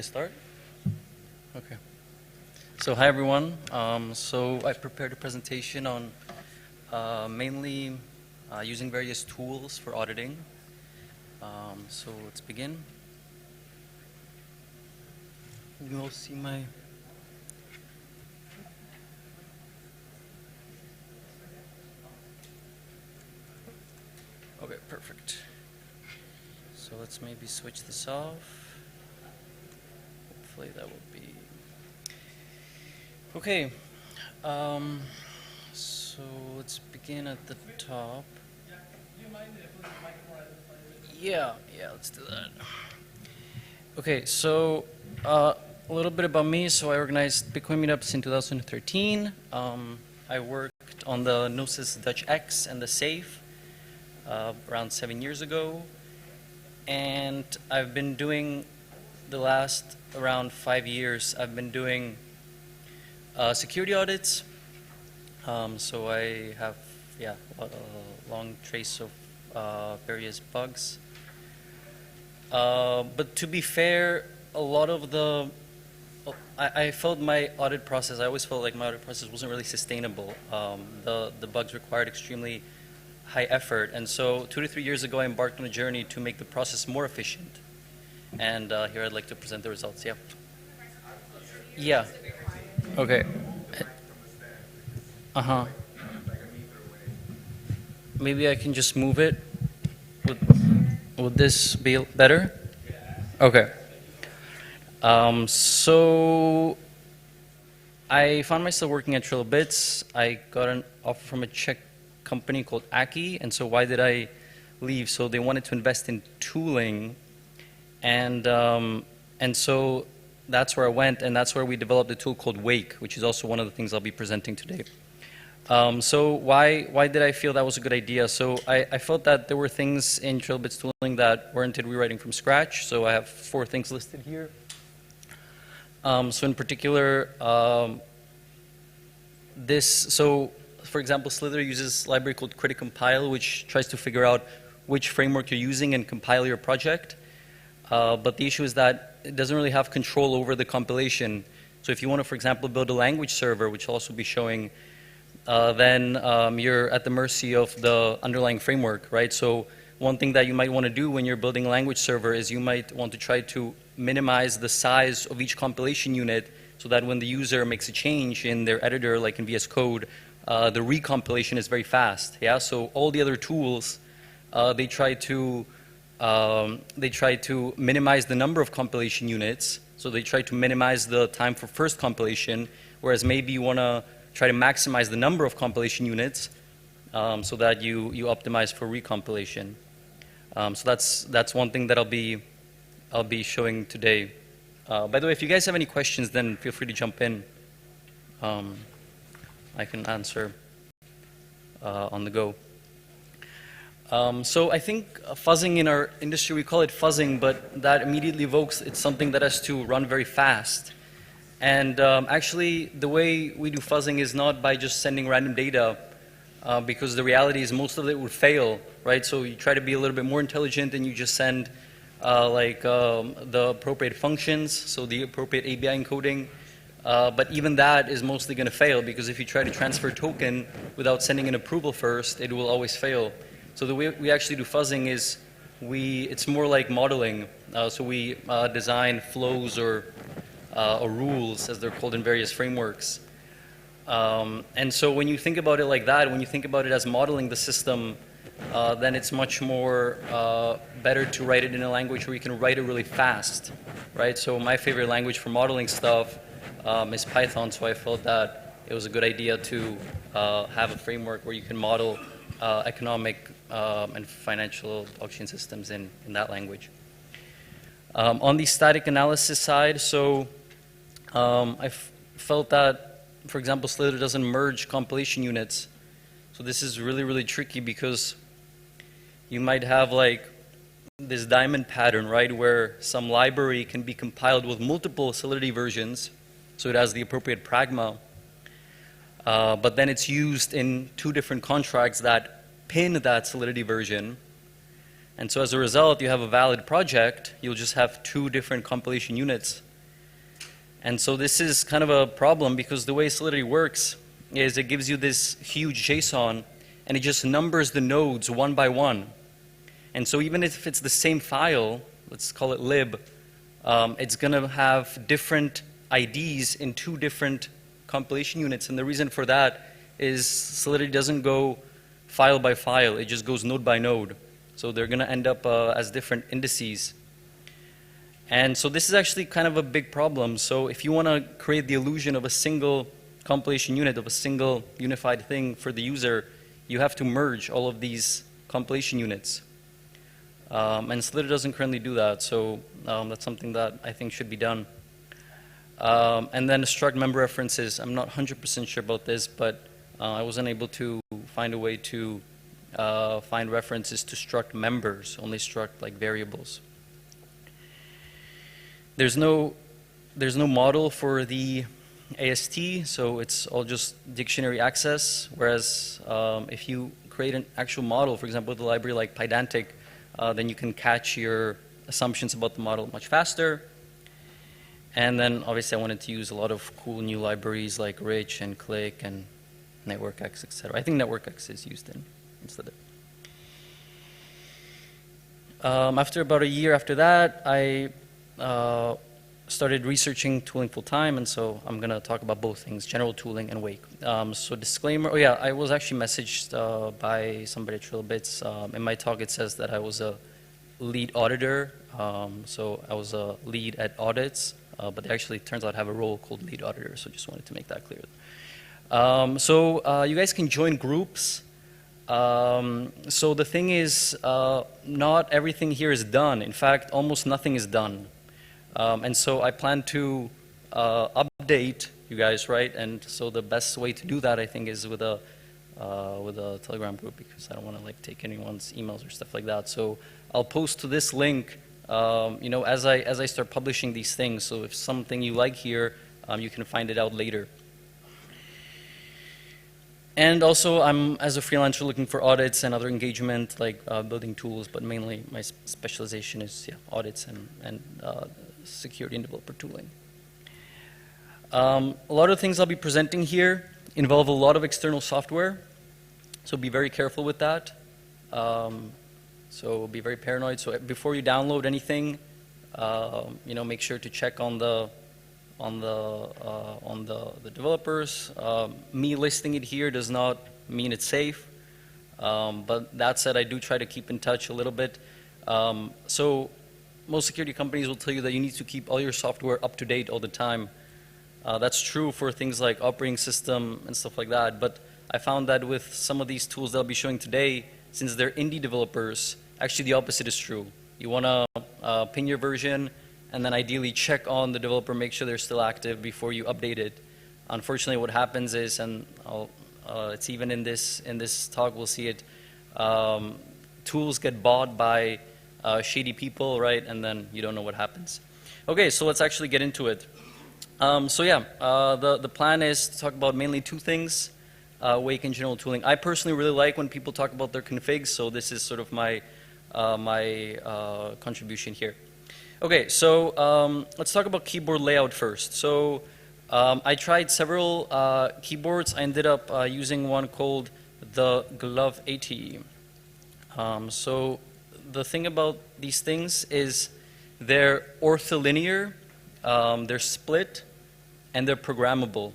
I start? Okay. So hi everyone. So I prepared a presentation on mainly using various tools for auditing. So let's begin. You all see my... Okay, perfect. So let's maybe switch this off. Hopefully that will be... Okay. So let's begin at the top. Yeah, let's do that. Okay, so a little bit about me. So I organized Bitcoin meetups in 2013. I worked on the Gnosis Dutch X and the Safe around 7 years ago. And I've been doing the last around 5 years, I've been doing security audits. So I have, a long trace of various bugs. But to be fair, a lot of I felt my audit process, I always felt like my audit process wasn't really sustainable. The bugs required extremely high effort. And so 2 to 3 years ago, I embarked on a journey to make the process more efficient. And here I'd like to present the results. Yeah. Yeah. Okay. Maybe I can just move it. Would this be better? Okay. So I found myself working at Trilobits. I got an offer from a Czech company called Aki. And so why did I leave? So they wanted to invest in tooling. And so that's where I went, and that's where we developed a tool called Wake, which is also one of the things I'll be presenting today. So why did I feel that was a good idea? So I felt that there were things in Trilobits tooling that warranted rewriting from scratch. So I have 4 things listed here. So in particular, so for example, Slither uses a library called CritCompile, which tries to figure out which framework you're using and compile your project. But the issue is that it doesn't really have control over the compilation. So if you want to, for example, build a language server, which I'll also be showing, then you're at the mercy of the underlying framework, right? So one thing that you might want to do when you're building a language server is you might want to try to minimize the size of each compilation unit so that when the user makes a change in their editor, like in VS Code, the recompilation is very fast. Yeah. So all the other tools, they try to minimize the number of compilation units. So they try to minimize the time for first compilation, whereas maybe you want to try to maximize the number of compilation units so that you optimize for recompilation. So that's one thing that I'll be showing today. By the way, if you guys have any questions, then feel free to jump in. I can answer on the go. So I think fuzzing in our industry, we call it fuzzing, but that immediately evokes it's something that has to run very fast. And actually, the way we do fuzzing is not by just sending random data, because the reality is most of it would fail, right? So you try to be a little bit more intelligent and you just send the appropriate functions, so the appropriate ABI encoding. But even that is mostly going to fail, because if you try to transfer a token without sending an approval first, it will always fail. So the way we actually do fuzzing is it's more like modeling. So we design flows or rules, as they're called in various frameworks. And so when you think about it like that, when you think about it as modeling the system, then it's much more better to write it in a language where you can write it really fast, right? So my favorite language for modeling stuff is Python, so I felt that it was a good idea to have a framework where you can model economic and financial blockchain systems in that language. On the static analysis side, so I felt that, for example, Slither doesn't merge compilation units. So this is really, really tricky, because you might have like this diamond pattern, right, where some library can be compiled with multiple Solidity versions, so it has the appropriate pragma, but then it's used in 2 different contracts that pin that Solidity version. And so as a result, you have a valid project, you'll just have 2 different compilation units And so this is kind of a problem because the way Solidity works is it gives you this huge JSON and it just numbers the nodes one by one. And so even if it's the same file, let's call it lib, it's going to have different IDs in 2 different compilation units. And the reason for that is Solidity doesn't go file by file, it just goes node by node. So they're going to end up as different indices. And so this is actually kind of a big problem. So if you want to create the illusion of a single compilation unit, of a single unified thing for the user, you have to merge all of these compilation units. And Solidity doesn't currently do that, so that's something that I think should be done. And then struct member references. I'm not 100% sure about this, but I wasn't able to find a way to find references to struct members, only struct like variables. There's no model for the AST, so it's all just dictionary access, whereas if you create an actual model, for example, with a library like Pydantic, then you can catch your assumptions about the model much faster. And then obviously I wanted to use a lot of cool new libraries like Rich and Click and NetworkX, etc. I think NetworkX is used instead of. After about a year after that, I started researching tooling full time, and so I'm going to talk about both things, general tooling and Wake. So disclaimer, oh yeah, I was actually messaged by somebody at TrillBits. In my talk it says that I was a lead auditor, so I was a lead at audits, but it actually turns out I have a role called lead auditor, so just wanted to make that clear. So you guys can join groups. So the thing is, not everything here is done. In fact, almost nothing is done. And so I plan to update you guys, right? And so the best way to do that, I think, is with a Telegram group, because I don't want to like take anyone's emails or stuff like that. So I'll post to this link, you know, as I start publishing these things. So if something you like here, you can find it out later. And also, I'm, as a freelancer, looking for audits and other engagement, like building tools, but mainly my specialization is audits and security and developer tooling. A lot of things I'll be presenting here involve a lot of external software, so be very careful with that. So be very paranoid. So before you download anything, you know, make sure to check on the developers. Me listing it here does not mean it's safe, but that said, I do try to keep in touch a little bit. So most security companies will tell you that you need to keep all your software up to date all the time. That's true for things like operating system and stuff like that, but I found that with some of these tools that I'll be showing today, since they're indie developers, actually the opposite is true. You want to pin your version and then ideally check on the developer, make sure they're still active before you update it. Unfortunately, what happens is, and it's even in this talk, we'll see it, tools get bought by shady people, right? And then you don't know what happens. Okay, so let's actually get into it. So yeah, the plan is to talk about mainly 2 things, Wake and general tooling. I personally really like when people talk about their configs, so this is sort of my contribution here. Okay, so let's talk about keyboard layout first. So I tried several keyboards. I ended up using one called the Glove ATE. So the thing about these things is they're ortholinear, they're split, and they're programmable.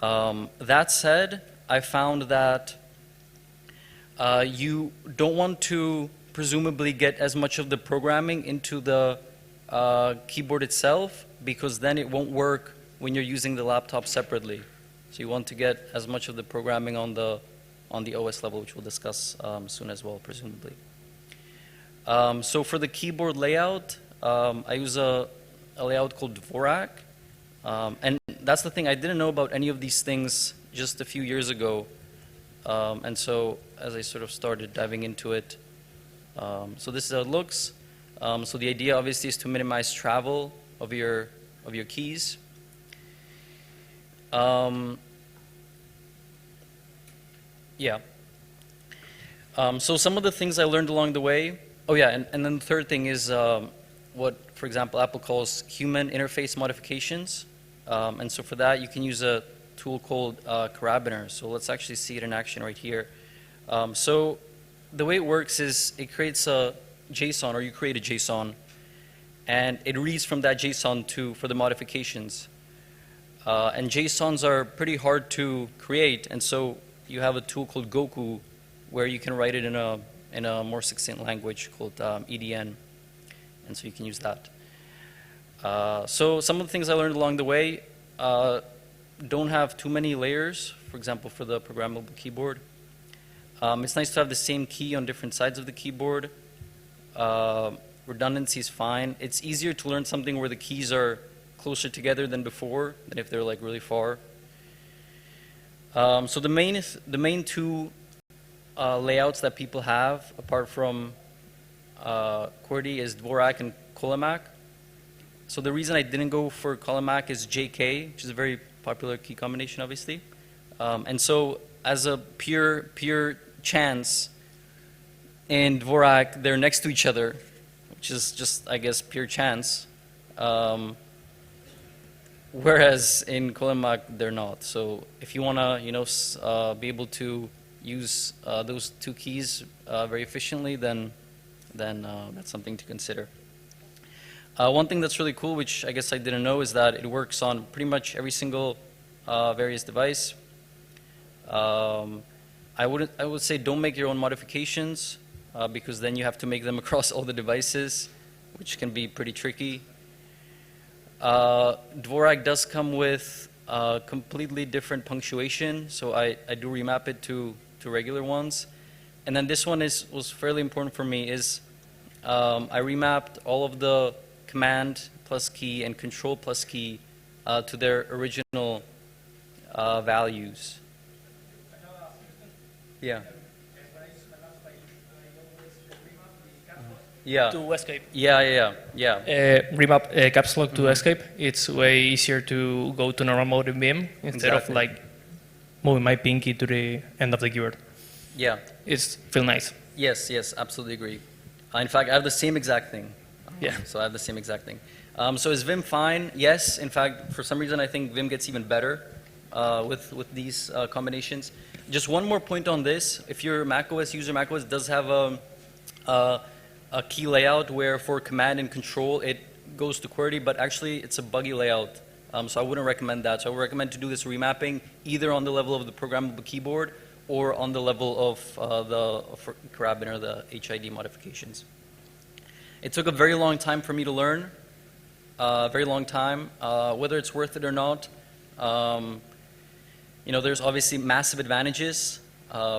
That said, I found that you don't want to presumably get as much of the programming into the keyboard itself, because then it won't work when you're using the laptop separately. So you want to get as much of the programming on the OS level, which we'll discuss soon as well, presumably. So for the keyboard layout, I use a layout called Dvorak. And that's the thing, I didn't know about any of these things just a few years ago. And so as I sort of started diving into it, so this is how it looks. So the idea obviously is to minimize travel of your keys. Yeah. So some of the things I learned along the way. Oh yeah, and then the third thing is what for example, Apple calls human interface modifications. And so for that, you can use a tool called Carabiner. So let's actually see it in action right here. So the way it works is it creates a JSON, or you create a JSON, and it reads from that JSON for the modifications. And JSONs are pretty hard to create, and so you have a tool called Goku, where you can write it in a more succinct language called EDN, and so you can use that. So some of the things I learned along the way, don't have too many layers, for example, for the programmable keyboard. It's nice to have the same key on different sides of the keyboard. Redundancy is fine. It's easier to learn something where the keys are closer together than before, than if they're like really far. So the main two layouts that people have, apart from QWERTY, is Dvorak and Colemak. So the reason I didn't go for Colemak is JK, which is a very popular key combination, obviously. And so as a pure chance, in Dvorak, they're next to each other, which is just, I guess, pure chance. Whereas in Colemak, they're not. So if you want to, be able to use those two keys very efficiently, then that's something to consider. One thing that's really cool, which I guess I didn't know, is that it works on pretty much every single various device. I would say don't make your own modifications, because then you have to make them across all the devices, which can be pretty tricky. Dvorak does come with completely different punctuation, so I do remap it to regular ones. And then this one was fairly important for me, is I remapped all of the command plus key and control plus key to their original values. Yeah. Yeah. To escape. Yeah. Remap caps lock to escape. It's way easier to go to normal mode in Vim instead of like moving my pinky to the end of the keyboard. Yeah. It's feel nice. Yes, absolutely agree. In fact, I have the same exact thing. Yeah. So I have the same exact thing. So is Vim fine? Yes. In fact, for some reason, I think Vim gets even better with these combinations. Just one more point on this. If you're a macOS user, macOS does have a key layout where for command and control it goes to QWERTY, but actually it's a buggy layout. So I wouldn't recommend that. So I would recommend to do this remapping either on the level of the programmable keyboard or on the level of the Carabiner, the HID modifications. It took a very long time for me to learn, very long time. Whether it's worth it or not, there's obviously massive advantages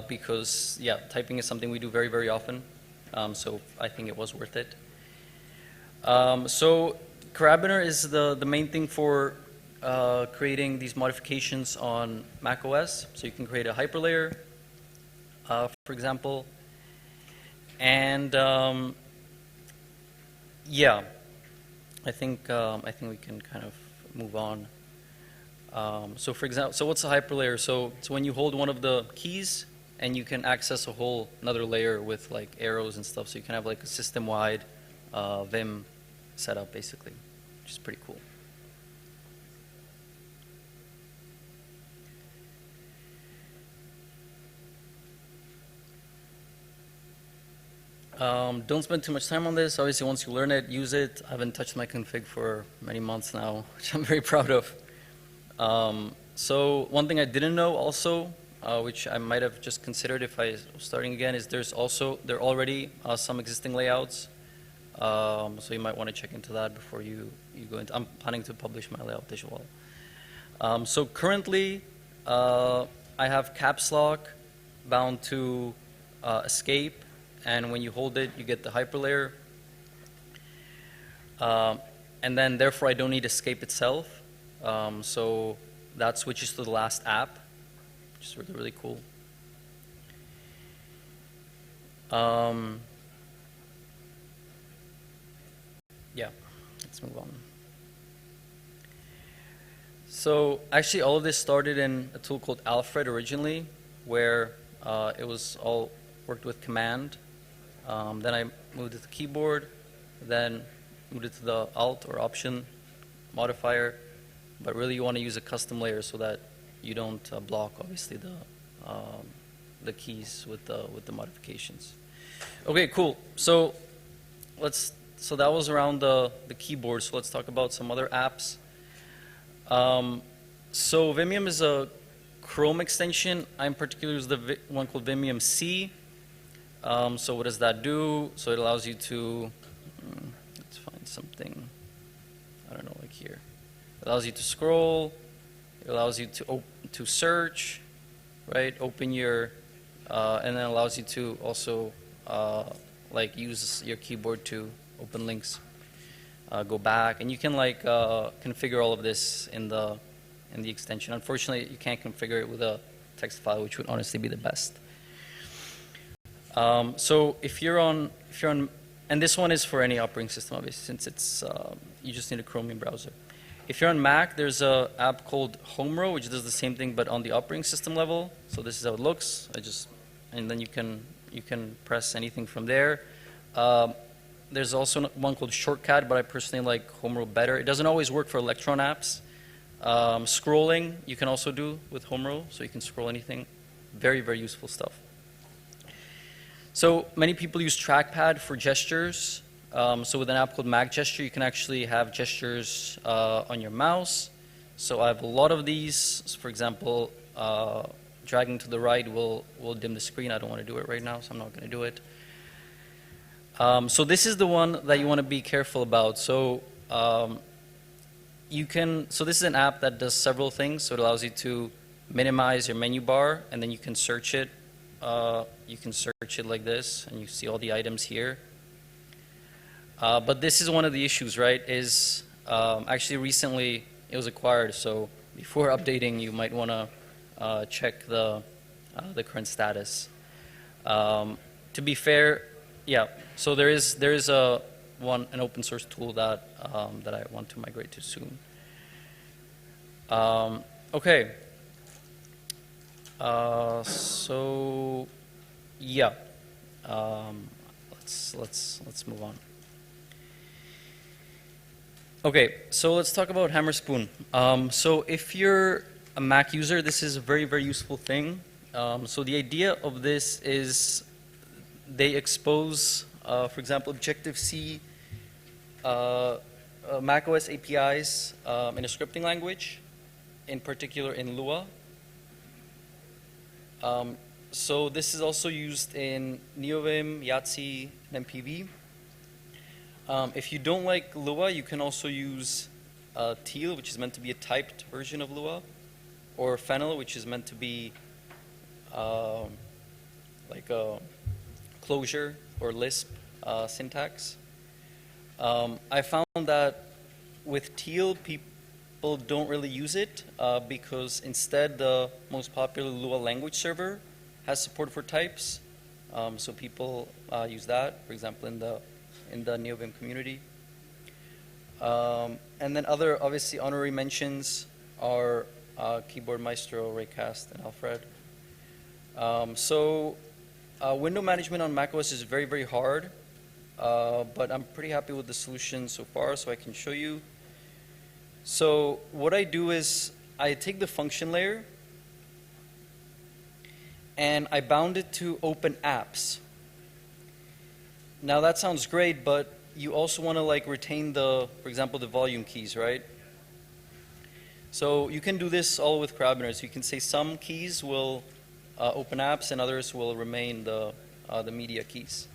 because, yeah, typing is something we do very, very often. So I think it was worth it. So Carabiner is the main thing for creating these modifications on macOS. So you can create a hyperlayer, for example, and yeah, I think we can kind of move on. So for example, so what's a hyperlayer? So it's when you hold one of the keys and you can access another layer with like arrows and stuff. So you can have like a system-wide Vim setup basically, which is pretty cool. Don't spend too much time on this. Obviously, once you learn it, use it. I haven't touched my config for many months now, which I'm very proud of. So one thing I didn't know also, which I might have just considered if I was starting again, is there are already some existing layouts. So you might want to check into that before you go into. I'm planning to publish my layout as well. So currently, I have caps lock bound to escape, and when you hold it, you get the hyperlayer. And then therefore, I don't need escape itself. So that switches to the last app, which is really, really cool. Yeah, let's move on. So actually all of this started in a tool called Alfred originally, where it was all worked with command. Then I moved to the keyboard. Then move it to the Alt or Option modifier, but really you want to use a custom layer so that you don't block, obviously, the keys with the modifications. Okay, cool. So that was around the keyboard. So let's talk about some other apps. So Vimium is a Chrome extension. I in particular use the one called Vimium SEA. So what does that do? So it allows you to, let's find something, I don't know, like here. It allows you to scroll. It allows you to search, right? Open your, and then allows you to also like use your keyboard to open links, go back, and you can like configure all of this in the extension. Unfortunately, you can't configure it with a text file, which would honestly be the best. So if you're on, and this one is for any operating system, obviously, since it's you just need a Chromium browser. If you're on Mac, there's an app called Homebrew, which does the same thing, but on the operating system level. So this is how it looks. And then you can press anything from there. There's also one called Shortcut, but I personally like Homebrew better. It doesn't always work for Electron apps. Scrolling you can also do with Homebrew, so you can scroll anything. Very, very useful stuff. So many people use trackpad for gestures. So with an app called Mac Gesture, you can actually have gestures on your mouse. So I have a lot of these. So for example, dragging to the right will dim the screen. I don't want to do it right now, so I'm not going to do it. So this is the one that you want to be careful about. So so this is an app that does several things. So it allows you to minimize your menu bar, and then you can search it. You can search it like this, and you see all the items here. But this is one of the issues, right? Is actually recently it was acquired, so before updating, you might want to check the current status. To be fair, yeah. So there is an open source tool that I want to migrate to soon. Okay. So yeah. Let's move on. Okay, so let's talk about Hammer Spoon. So if you're a Mac user, this is a very, very useful thing. So the idea of this is they expose, for example, Objective-C, macOS APIs in a scripting language, in particular in Lua. So this is also used in Neovim, Yahtzee, and MPV. If you don't like Lua, you can also use Teal, which is meant to be a typed version of Lua, or Fennel, which is meant to be like a Clojure or Lisp syntax. I found that with Teal, people don't really use it because instead the most popular Lua language server has support for types. So people use that, for example, in the Neovim community. And then other, obviously, honorary mentions are Keyboard Maestro, Raycast, and Alfred. So window management on macOS is very, very hard, but I'm pretty happy with the solution so far, so I can show you. So what I do is I take the function layer and I bound it to open apps. Now that sounds great, but you also want to like retain the, for example, the volume keys, right? So you can do this all with CrowdBurners. You can say some keys will open apps and others will remain the media keys.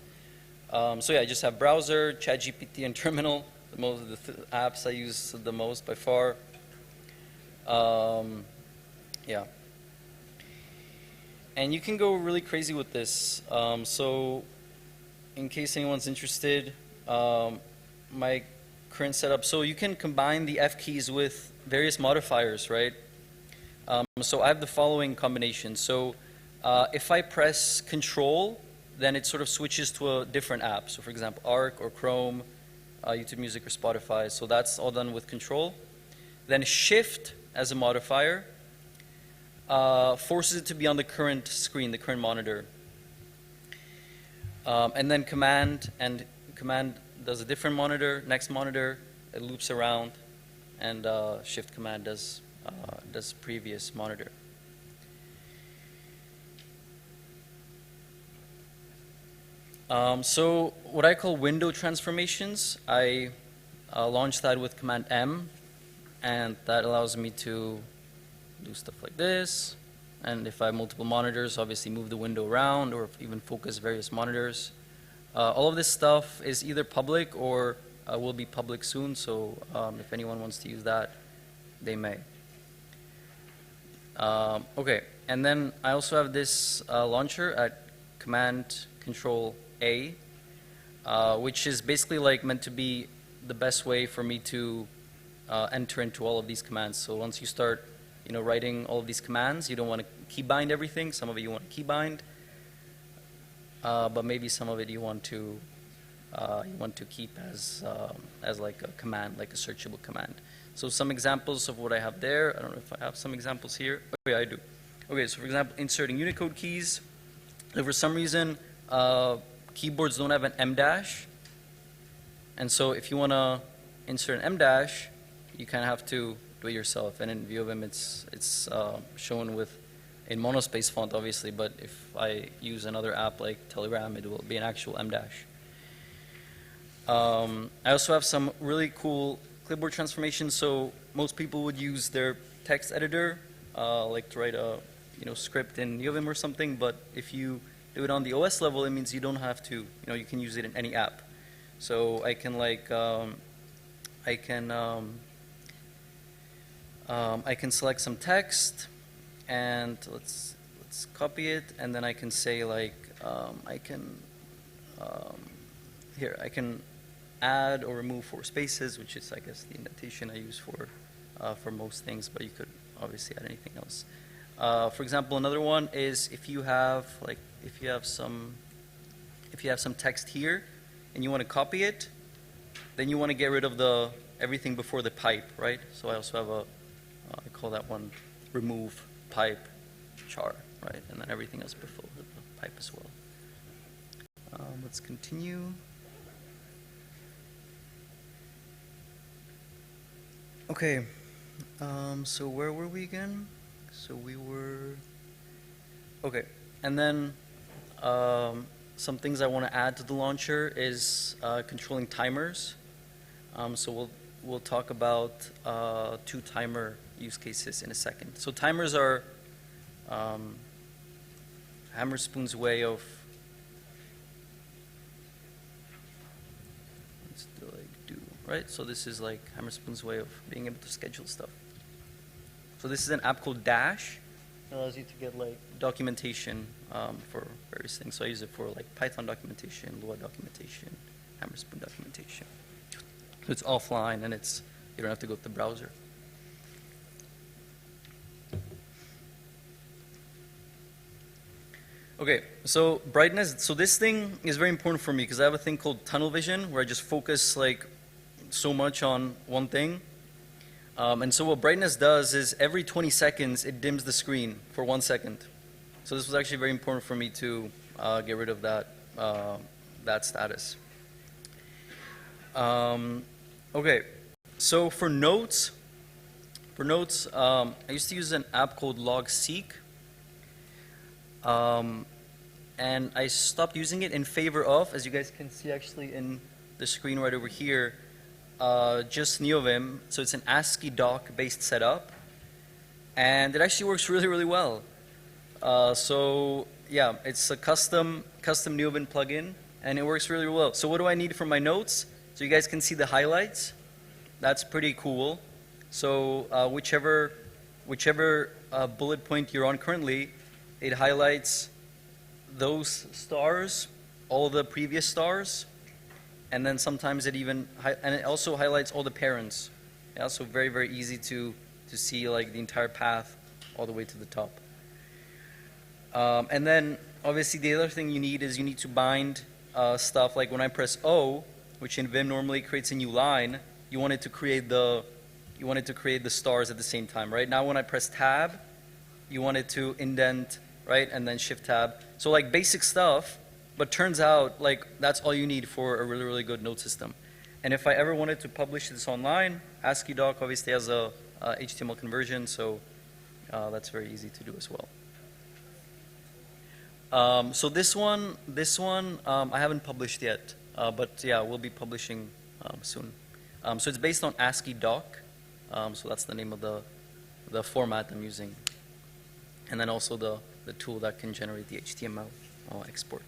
So yeah, I just have browser, ChatGPT, and terminal. Most of the apps I use the most by far. Yeah. And you can go really crazy with this. So in case anyone's interested, my current setup, so you can combine the F keys with various modifiers, right? So I have the following combination. So if I press Control, then it sort of switches to a different app. So for example, Arc or Chrome, YouTube Music or Spotify. So that's all done with Control. Then Shift as a modifier forces it to be on the current screen, the current monitor. And then Command does a different monitor, next monitor, it loops around, and shift command does previous monitor. So what I call window transformations, I launch that with command M, and that allows me to do stuff like this. And if I have multiple monitors, obviously move the window around or even focus various monitors. All of this stuff is either public or will be public soon, so if anyone wants to use that, they may. Okay, and then I also have this launcher at Command Control A, which is basically like meant to be the best way for me to enter into all of these commands. So once you start, writing all of these commands, you don't want to keybind everything. Some of it you want to keybind, but maybe some of it you want to keep as like a command, like a searchable command. So some examples of what I have there. I don't know if I have some examples here. Oh yeah, I do. Okay, so for example, inserting Unicode keys. If for some reason keyboards don't have an M dash, and so if you want to insert an M dash, you kind of have to do it yourself. And in VOVim, it's shown with in monospace font, obviously, but if I use another app like Telegram, it will be an actual M dash. I also have some really cool clipboard transformations. So most people would use their text editor, like to write a script in Neovim or something. But if you do it on the OS level, it means you don't have to. You can use it in any app. So I can I can select some text, and let's copy it, and then I can say I can add or remove 4 spaces, which is I guess the indentation I use for most things, but you could obviously add anything else. For example, another one is if you have some text here and you want to copy it, then you want to get rid of everything before the pipe, right? So I also have I call that one remove pipe char, right? And then everything else before the pipe as well. Let's continue. Okay, so where were we again? So we were, okay, and then some things I want to add to the launcher is controlling timers. So we'll talk about 2 timer use cases in a second. So timers are Hammerspoon's way of right? So this is like Hammerspoon's way of being able to schedule stuff. So this is an app called Dash. It allows you to get like documentation for various things. So I use it for like Python documentation, Lua documentation, Hammerspoon documentation. So it's offline and you don't have to go to the browser. Okay, so brightness. So this thing is very important for me because I have a thing called tunnel vision where I just focus like so much on one thing. And so what brightness does is every 20 seconds it dims the screen for 1 second. So this was actually very important for me to get rid of that status. Okay, so for notes, I used to use an app called LogSeek. And I stopped using it in favor of, as you guys can see actually in the screen right over here, just Neovim. So it's an ASCII doc based setup, and it actually works really, really well. So yeah, it's a custom Neovim plugin, and it works really well. So what do I need for my notes? So you guys can see the highlights. That's pretty cool. So whichever bullet point you're on currently, it highlights those stars, all the previous stars, and then sometimes it also highlights all the parents. Yeah, so very, very easy to see like the entire path all the way to the top. And then obviously the other thing you need to bind stuff like when I press O, which in Vim normally creates a new line, you want it to create the stars at the same time, right? Now when I press Tab, you want it to indent, right, and then Shift Tab. So like basic stuff, But turns out, like, that's all you need for a really, really good note system. And if I ever wanted to publish this online, ASCII doc obviously has a HTML conversion, so that's very easy to do as well. So this one I haven't published yet, but yeah, we'll be publishing soon. So it's based on ASCII doc, so that's the name of the format I'm using, and then also the tool that can generate the HTML export.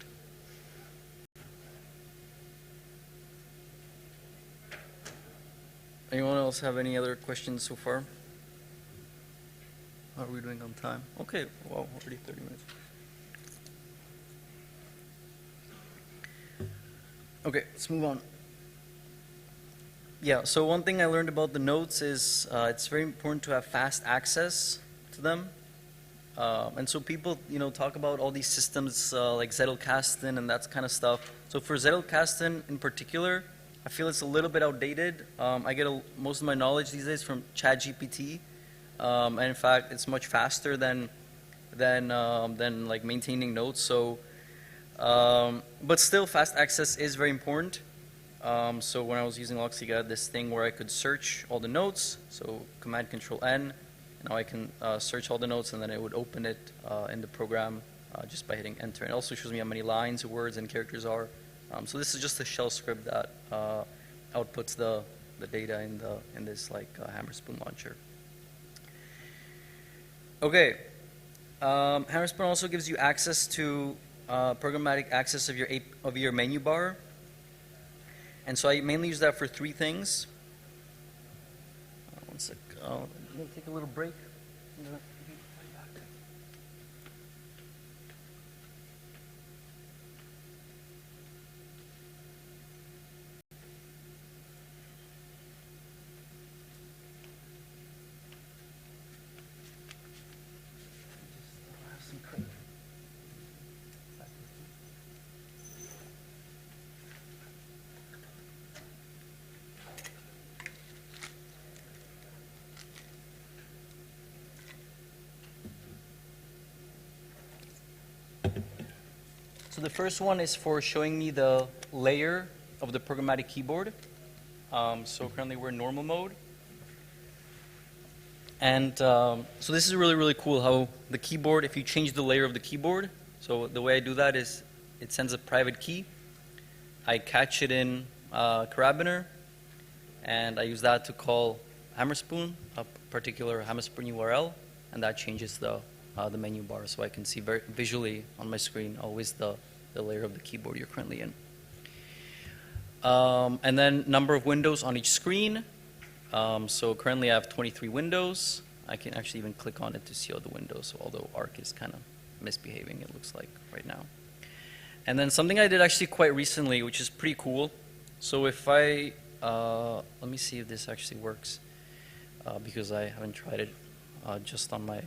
Anyone else have any other questions so far? How are we doing on time? Okay, wow, already 30 minutes. Okay, let's move on. Yeah, so one thing I learned about the notes is it's very important to have fast access to them. And so people, talk about all these systems like Zettelkasten and that kind of stuff. So for Zettelkasten in particular, I feel it's a little bit outdated. I get most of my knowledge these days from ChatGPT, and in fact, it's much faster than like maintaining notes. So, but still, fast access is very important. So when I was using Loxiga, I had this thing where I could search all the notes. So Command Control N. Now I can search all the notes, and then it would open it in the program just by hitting Enter. It also shows me how many lines, words, and characters are. So this is just a shell script that outputs the data in this like Hammerspoon launcher. Okay, Hammerspoon also gives you access to programmatic access of your menu bar, and so I mainly use that for three things. One sec. I'm gonna take a little break. So the first one is for showing me the layer of the programmatic keyboard. So currently we're in normal mode. And so this is really, really cool how the keyboard, if you change the layer of the keyboard, so the way I do that is it sends a private key. I catch it in Carabiner, and I use that to call Hammerspoon, a particular Hammerspoon URL, and that changes the menu bar, so I can see very visually on my screen always the layer of the keyboard you're currently in. And then number of windows on each screen. So currently I have 23 windows. I can actually even click on it to see all the windows, although Arc is kind of misbehaving, it looks like right now. And then something I did actually quite recently, which is pretty cool. So if I, let me see if this actually works, because I haven't tried it just on my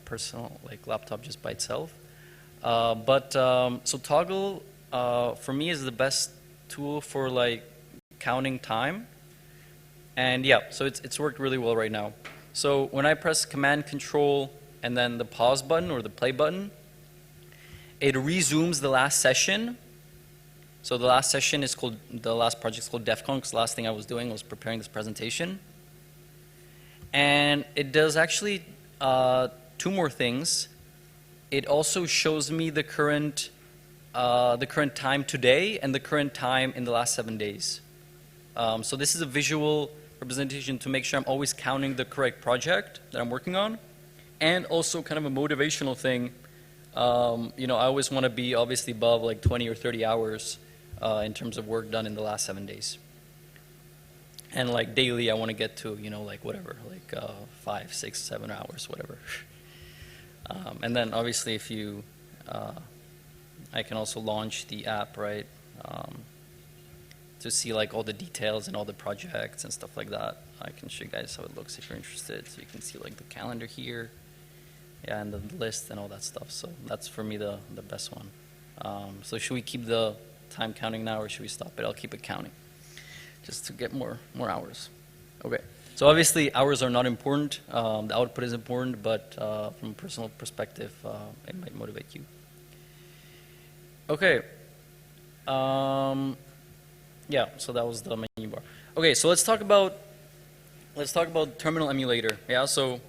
personal laptop just by itself. So Toggle for me is the best tool for counting time. And yeah, so it's worked really well right now. So when I press Command Control and then the pause button or the play button, it resumes the last session. So the last session is called, the last project is called Devcon, because the last thing I was doing was preparing this presentation. And it does actually two more things. It also shows me the current time today and the current time in the last 7 days. So this is a visual representation to make sure I'm always counting the correct project that I'm working on, and also kind of a motivational thing. I always want to be obviously above 20 or 30 hours in terms of work done in the last 7 days. And daily, I want to get to, whatever, 5, 6, 7 hours, whatever. And then obviously if you, I can also launch the app, right? To see all the details and all the projects and stuff like that. I can show you guys how it looks if you're interested. So you can see the calendar here, yeah, and the list and all that stuff. So that's for me the best one. So should we keep the time counting now, or should we stop it? I'll keep it counting, just to get more hours. Okay. So obviously hours are not important. The output is important, but from a personal perspective, it might motivate you. Okay. Yeah, so that was the menu bar. Okay, so let's talk about terminal emulator. Yeah, so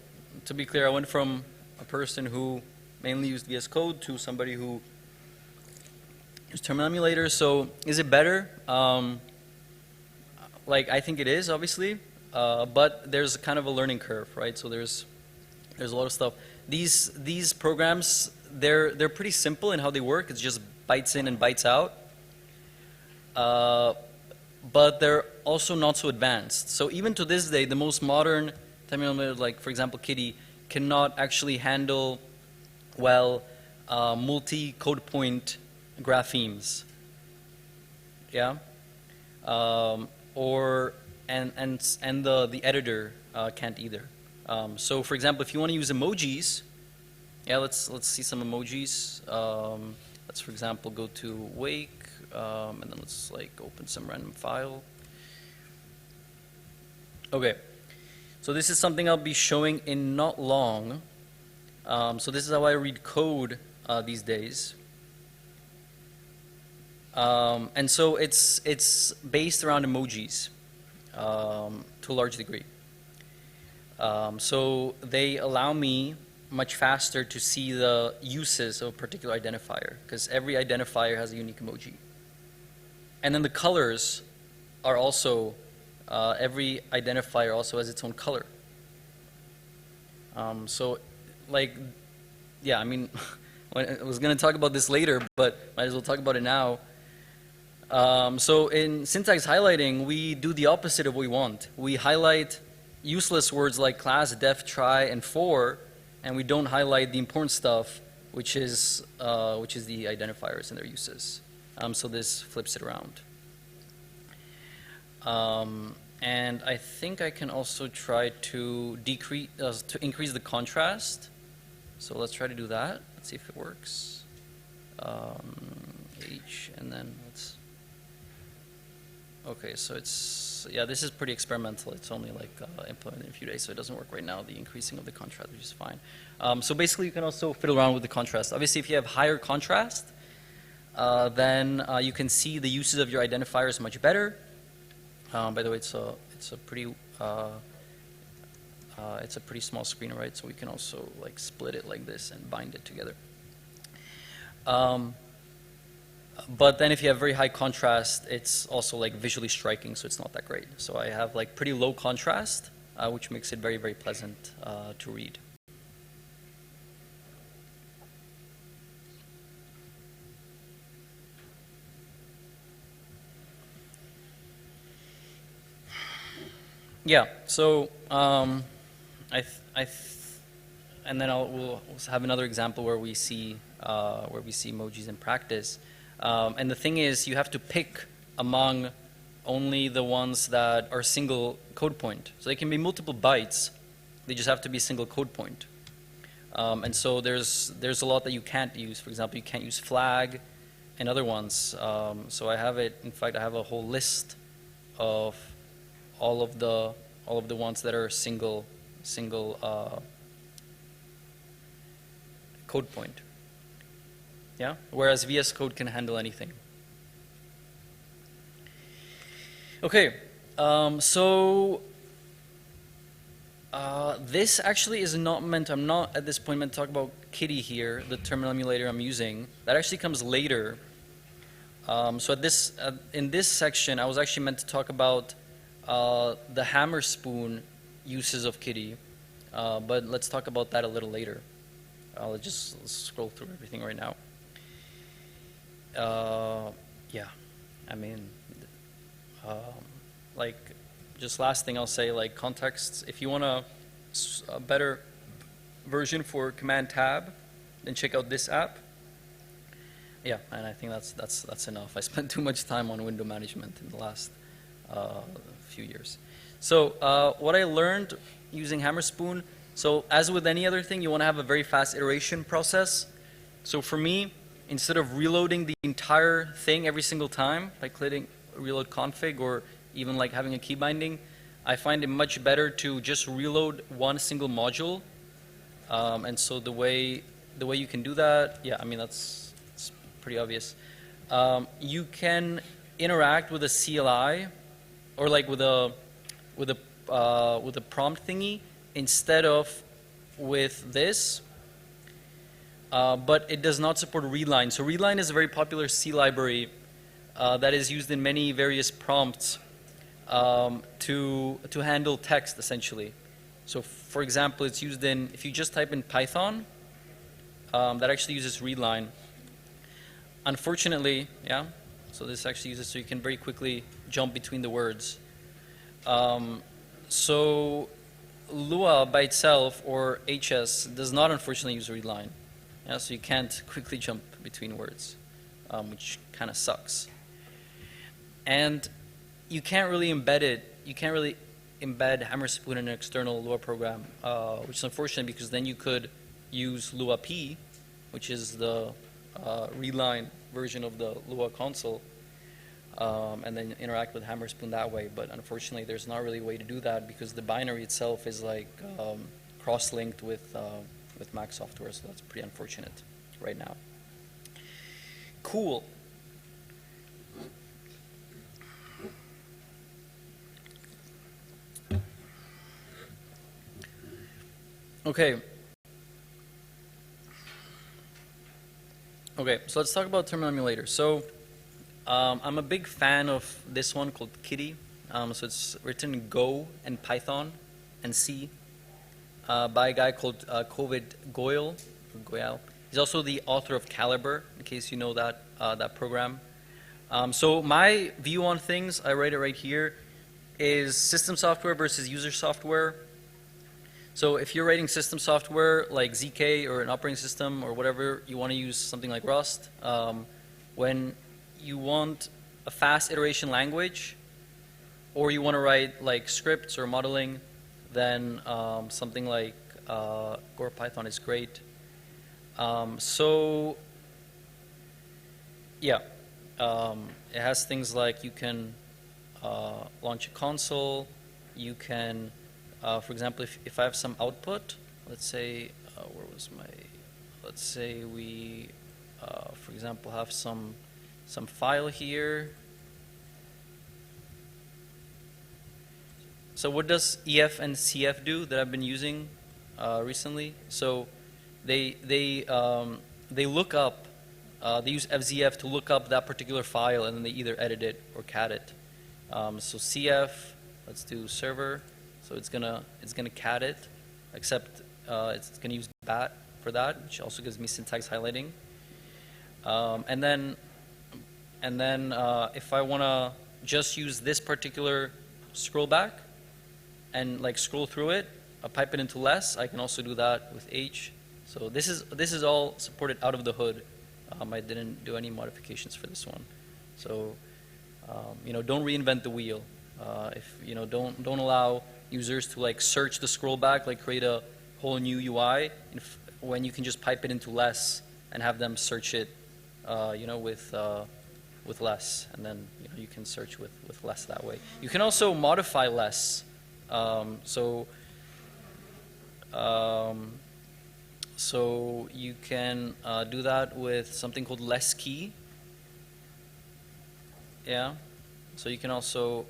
to be clear, I went from a person who mainly used VS Code to somebody who used terminal emulator. So is it better? Like I think it is, obviously, but there's kind of a learning curve, right? So there's a lot of stuff. These programs, they're pretty simple in how they work. It's just bytes in and bytes out. But they're also not so advanced. So even to this day, the most modern terminal emulator, like for example Kitty, cannot actually handle well multi-code point graphemes. Yeah, or and the editor can't either. So for example, if you want to use emojis, yeah, let's see some emojis. Let's for example go to Wake. And then let's like open some random file. Okay, so this is something I'll be showing in not long. So this is how I read code these days. And so it's based around emojis to a large degree. So they allow me much faster to see the uses of a particular identifier, because every identifier has a unique emoji. And then the colors are also, every identifier also has its own color. So, like, yeah, I mean, I was going to talk about this later, but might as well talk about it now. So in syntax highlighting, we do the opposite of what we want. We highlight useless words like class, def, try, and for, and we don't highlight the important stuff, which is the identifiers and their uses. So this flips it around. And I think I can also try to increase the contrast. So let's try to do that. Let's see if it works. H, and then let's. Okay, so it's, yeah, this is pretty experimental. It's only like implemented in a few days, so it doesn't work right now, the increasing of the contrast, which is fine. So basically you can also fiddle around with the contrast. Obviously if you have higher contrast, then you can see the uses of your identifiers much better. By the way, it's a pretty small screen, right? So we can also like split it like this and bind it together. But then if you have very high contrast, it's also like visually striking, so it's not that great. So I have like pretty low contrast, which makes it very, very pleasant to read. Yeah, so and then we'll have another example where we see emojis in practice. And the thing is, you have to pick among only the ones that are single code point. So they can be multiple bytes. They just have to be single code point. And so there's a lot that you can't use. For example, you can't use flag and other ones. So I have it. In fact, I have a whole list of all of the ones that are single code point. Yeah, whereas VS Code can handle anything. Okay, so this actually is not meant. I'm not at this point meant to talk about Kitty here, the terminal emulator I'm using. That actually comes later. So in this section, I was actually meant to talk about the hammer spoon uses of Kitty, but let's talk about that a little later. Let's scroll through everything right now. Yeah, I mean, like, just last thing I'll say, like contexts. If you want a better version for Command Tab, then check out this app. Yeah, and I think that's enough. I spent too much time on window management in the last few years. So what I learned using Hammer Spoon. So as with any other thing, you want to have a very fast iteration process. So for me, instead of reloading the entire thing every single time by clicking reload config or even like having a key binding, I find it much better to just reload one single module. And so the way you can do that, yeah, I mean it's pretty obvious. you can interact with a CLI or like with a prompt thingy instead of with this, but it does not support readline. So readline is a very popular C library that is used in many various prompts to handle text essentially. So for example, it's used in, if you just type in Python, that actually uses readline. Unfortunately, yeah, so this actually uses, so you can very quickly jump between the words. So Lua by itself, or HS, does not unfortunately use readline. Yeah, so you can't quickly jump between words, which kind of sucks. And you can't really embed it, you can't really embed Hammer Spoon in an external Lua program, which is unfortunate because then you could use Lua P, which is the readline version of the Lua console, and then interact with Hammer Spoon that way. But unfortunately, there's not really a way to do that because the binary itself is like cross-linked with Mac software, so that's pretty unfortunate right now. Cool. Okay. Okay, so let's talk about terminal emulator. So I'm a big fan of this one called Kitty. So it's written in Go and Python and C by a guy called Covid Goyal. He's also the author of Calibre, in case you know that, that program. So my view on things, I write it right here, is system software versus user software. So if you're writing system software like ZK or an operating system or whatever, you want to use something like Rust. When you want a fast iteration language, or you want to write like scripts or modeling, then something like Go or Python is great. So yeah, it has things like you can launch a console, you can for example, if I have some output, let's say, where was my, let's say we, for example, have some file here. So what does EF and CF do that I've been using recently? So they look up, they use FZF to look up that particular file, and then they either edit it or cat it. So CF, let's do server. So it's gonna cat it, except it's gonna use bat for that, which also gives me syntax highlighting. And then if I wanna just use this particular scroll back and like scroll through it, I'll pipe it into less. I can also do that with H. So this is all supported out of the hood. I didn't do any modifications for this one. So you know, don't reinvent the wheel. If you know, don't allow users to like search the scroll back, like create a whole new UI, when you can just pipe it into less and have them search it, you know, with less, and then you know, you can search with less that way. You can also modify less, so you can do that with something called less key. Yeah, so you can also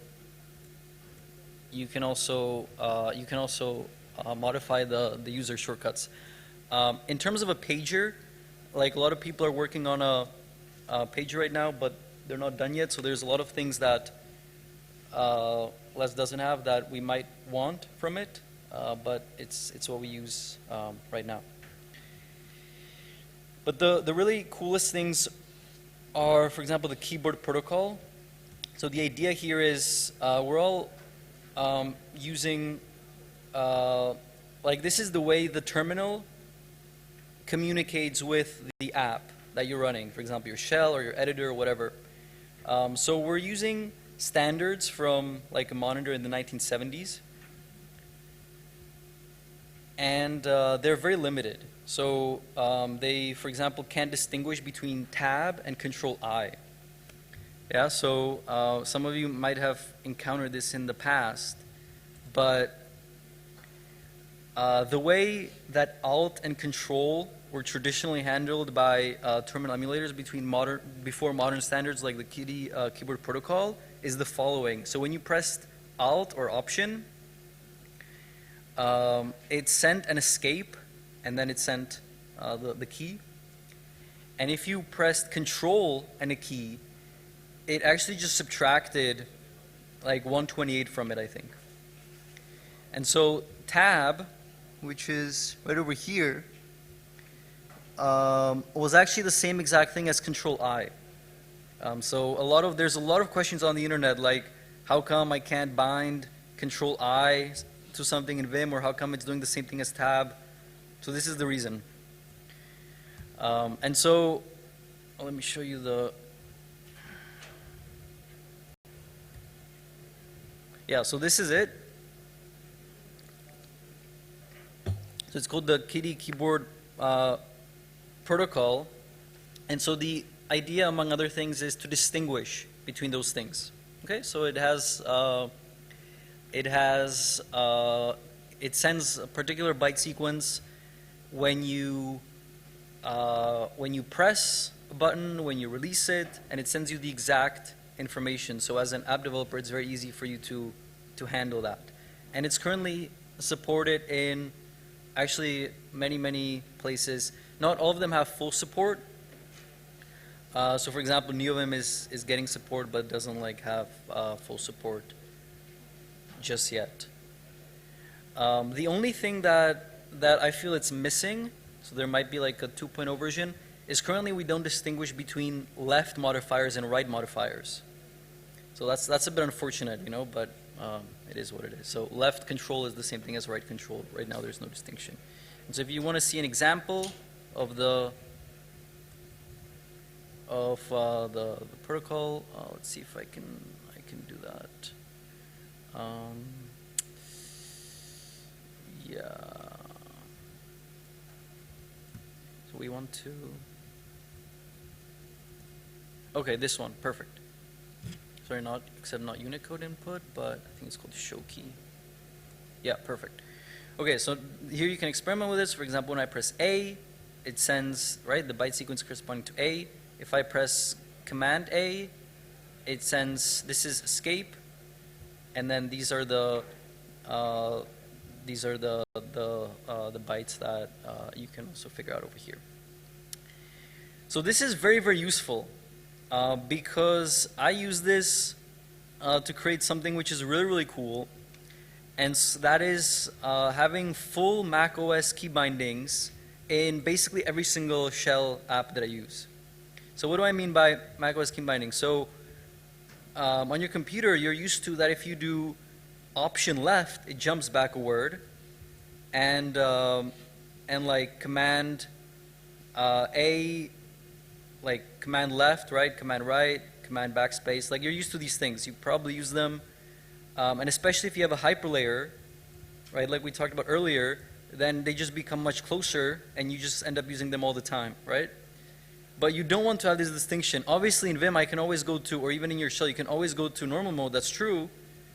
modify the user shortcuts. In terms of a pager, like a lot of people are working on a pager right now, but they're not done yet. So there's a lot of things that Les doesn't have that we might want from it, but it's what we use right now. But the really coolest things are, for example, the keyboard protocol. So the idea here is we're all using, like this is the way the terminal communicates with the app that you're running, for example, your shell or your editor or whatever. So we're using standards from like a monitor in the 1970s, and they're very limited. So they, for example, can't distinguish between tab and Control-I. Yeah, so some of you might have encountered this in the past, but the way that Alt and Control were traditionally handled by terminal emulators before modern standards like the keyboard protocol is the following. So when you pressed Alt or Option, it sent an escape, and then it sent the key. And if you pressed Control and a key, it actually just subtracted like 128 from it, I think. And so Tab, which is right over here, was actually the same exact thing as Control I. So there's a lot of questions on the internet, like how come I can't bind Control I to something in Vim, or how come it's doing the same thing as Tab? So this is the reason. And so let me show you the. Yeah, so this is it. So it's called the KDE keyboard protocol. And so the idea, among other things, is to distinguish between those things. Okay, so it sends a particular byte sequence when you press a button, when you release it, and it sends you the exact information. So as an app developer, it's very easy for you to handle that. And it's currently supported in actually many places. Not all of them have full support. So for example, Neovim is getting support, but doesn't have full support just yet. The only thing that I feel it's missing, so there might be like a 2.0 version, is currently we don't distinguish between left modifiers and right modifiers. So that's a bit unfortunate, but it is what it is. So left control is the same thing as right control. Right now there's no distinction. And so if you want to see an example of the protocol, let's see if I can do that. Yeah. So we want to. Okay, this one, perfect. Sorry, not Unicode input, but I think it's called show key. Yeah, perfect. Okay, so here you can experiment with this. For example, when I press A, it sends the byte sequence corresponding to A. If I press Command A, it sends, this is escape, and then these are the bytes that you can also figure out over here. So this is very useful because I use this to create something which is really cool, and that is having full Mac OS key bindings in basically every single shell app that I use. So what do I mean by Mac OS key binding? So on your computer, you're used to that if you do Option left, it jumps back a word, and like Command A, like Command left, right, Command right, Command backspace. Like you're used to these things. You probably use them, and especially if you have a hyperlayer, right, like we talked about earlier, then they just become much closer, and you just end up using them all the time, right? But you don't want to have this distinction. Obviously in Vim I can always go to, or even in your shell, you can always go to normal mode, that's true,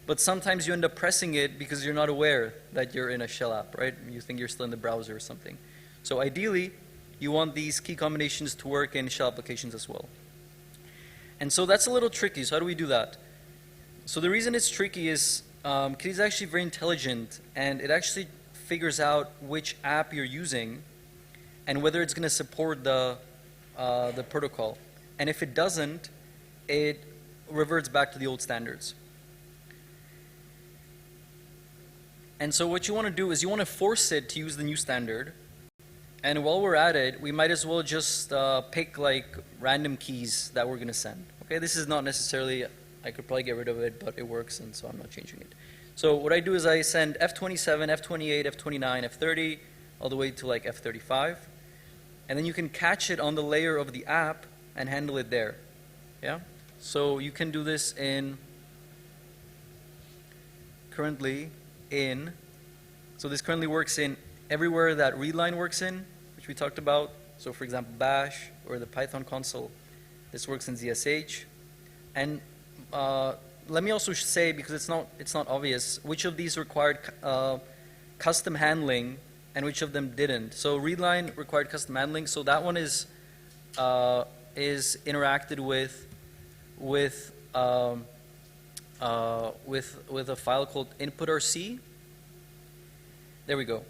but sometimes you end up pressing it because you're not aware that you're in a shell app, right? You think you're still in the browser or something. So ideally, you want these key combinations to work in shell applications as well. And so that's a little tricky, so how do we do that? So the reason it's tricky is KDE is actually very intelligent, and it actually figures out which app you're using and whether it's going to support the protocol. And if it doesn't, it reverts back to the old standards. And so what you want to do is you want to force it to use the new standard. And while we're at it, we might as well just pick like random keys that we're going to send. Okay, this is not necessarily, I could probably get rid of it, but it works, and so I'm not changing it. So what I do is I send F27, F28, F29, F30, all the way to like F35. And then you can catch it on the layer of the app and handle it there. Yeah? So you can do this so this currently works in everywhere that readline works in, which we talked about. So for example, Bash or the Python console. This works in ZSH. And let me also say, because it's not obvious, which of these required custom handling and which of them didn't. So readline required custom handling. So that one is interacted with a file called input.rc. There we go.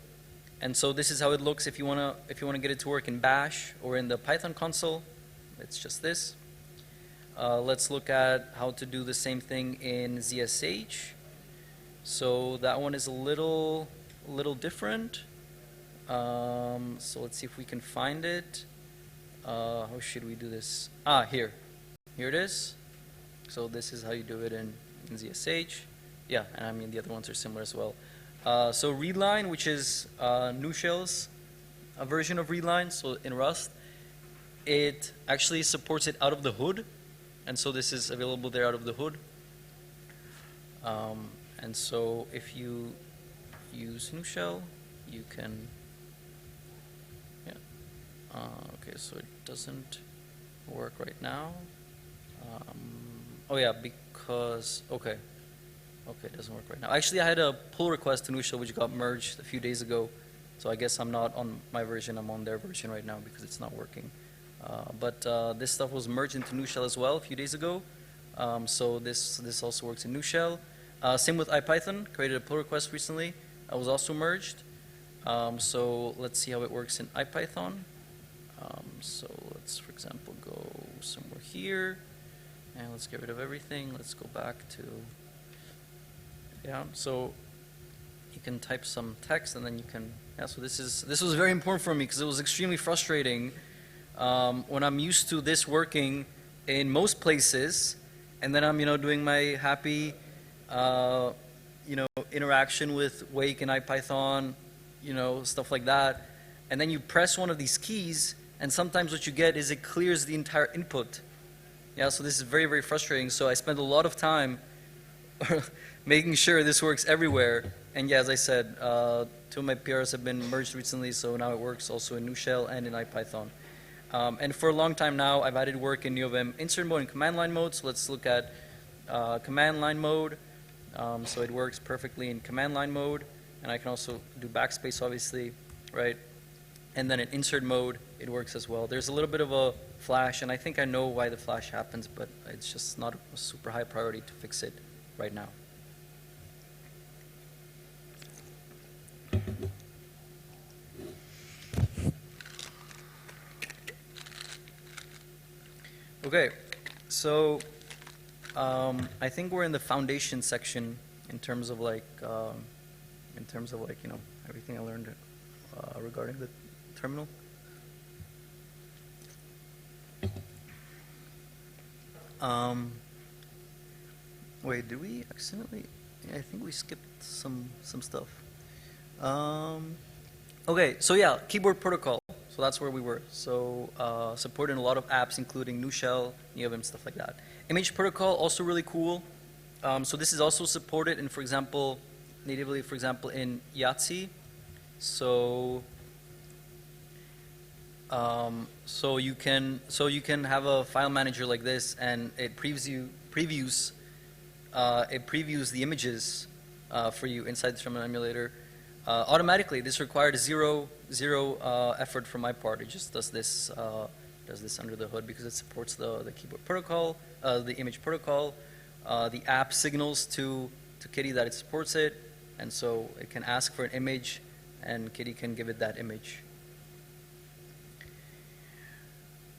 And so this is how it looks if you wanna get it to work in Bash or in the Python console. It's just this. Let's look at how to do the same thing in ZSH. So that one is a little different. So let's see if we can find it. How should we do this? Here it is. So this is how you do it in ZSH. Yeah, and I mean the other ones are similar as well. So readline, which is new shell's a version of readline, so in Rust, it actually supports it out of the hood, and so this is available there out of the hood. And so if you use new shell, you can, yeah. Okay, so it doesn't work right now. Oh yeah, because, okay, it doesn't work right now. Actually, I had a pull request to new shell which got merged a few days ago, so I guess I'm not on my version, I'm on their version right now because it's not working. But this stuff was merged into new shell as well a few days ago, so this also works in new shell. Same with IPython, created a pull request recently, was also merged. So let's see how it works in IPython. So let's, for example, go somewhere here, and let's get rid of everything. Let's go back to, yeah, so you can type some text and then you can, yeah, so this was very important for me because it was extremely frustrating when I'm used to this working in most places, and then I'm, doing my happy, interaction with Wake and IPython, stuff like that, and then you press one of these keys, and sometimes what you get is it clears the entire input. Yeah, so this is very, very frustrating. So I spent a lot of time making sure this works everywhere. And yeah, as I said, 2 of my PRs have been merged recently, so now it works also in new shell and in IPython. And for a long time now, I've added work in Neovim insert mode and command line mode. So let's look at command line mode. So it works perfectly in command line mode, and I can also do backspace, obviously, right? And then in insert mode, it works as well. There's a little bit of a flash, and I think I know why the flash happens, but it's just not a super high priority to fix it right now. Okay, so I think we're in the foundation section in terms of everything I learned regarding the terminal. Wait, did we accidentally? Yeah, I think we skipped some stuff. Okay, so yeah, keyboard protocol. So that's where we were. So supporting a lot of apps, including new shell, Neovim, stuff like that. Image protocol, also really cool. So this is also supported in, for example, natively, for example, in Yahtzee. So you can have a file manager like this, and it previews the images for you inside the terminal emulator automatically. This required zero effort from my part. It just does this under the hood because it supports the keyboard protocol, the image protocol. The app signals to Kitty that it supports it, and so it can ask for an image, and Kitty can give it that image.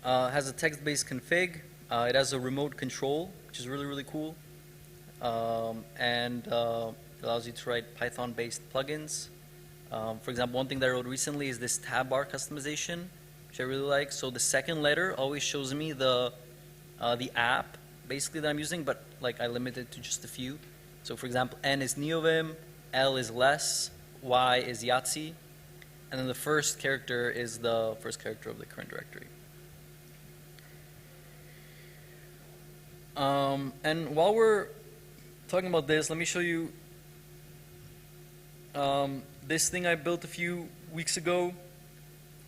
Has a text-based config. It has a remote control, which is really, really cool, and allows you to write Python-based plugins. For example, one thing that I wrote recently is this tab bar customization, which I really like. So the second letter always shows me the app basically that I'm using, but like I limit it to just a few. So for example, N is Neovim, L is less, Y is Yahtzee, and then the first character is the first character of the current directory. And while we're talking about this, let me show you this thing I built a few weeks ago.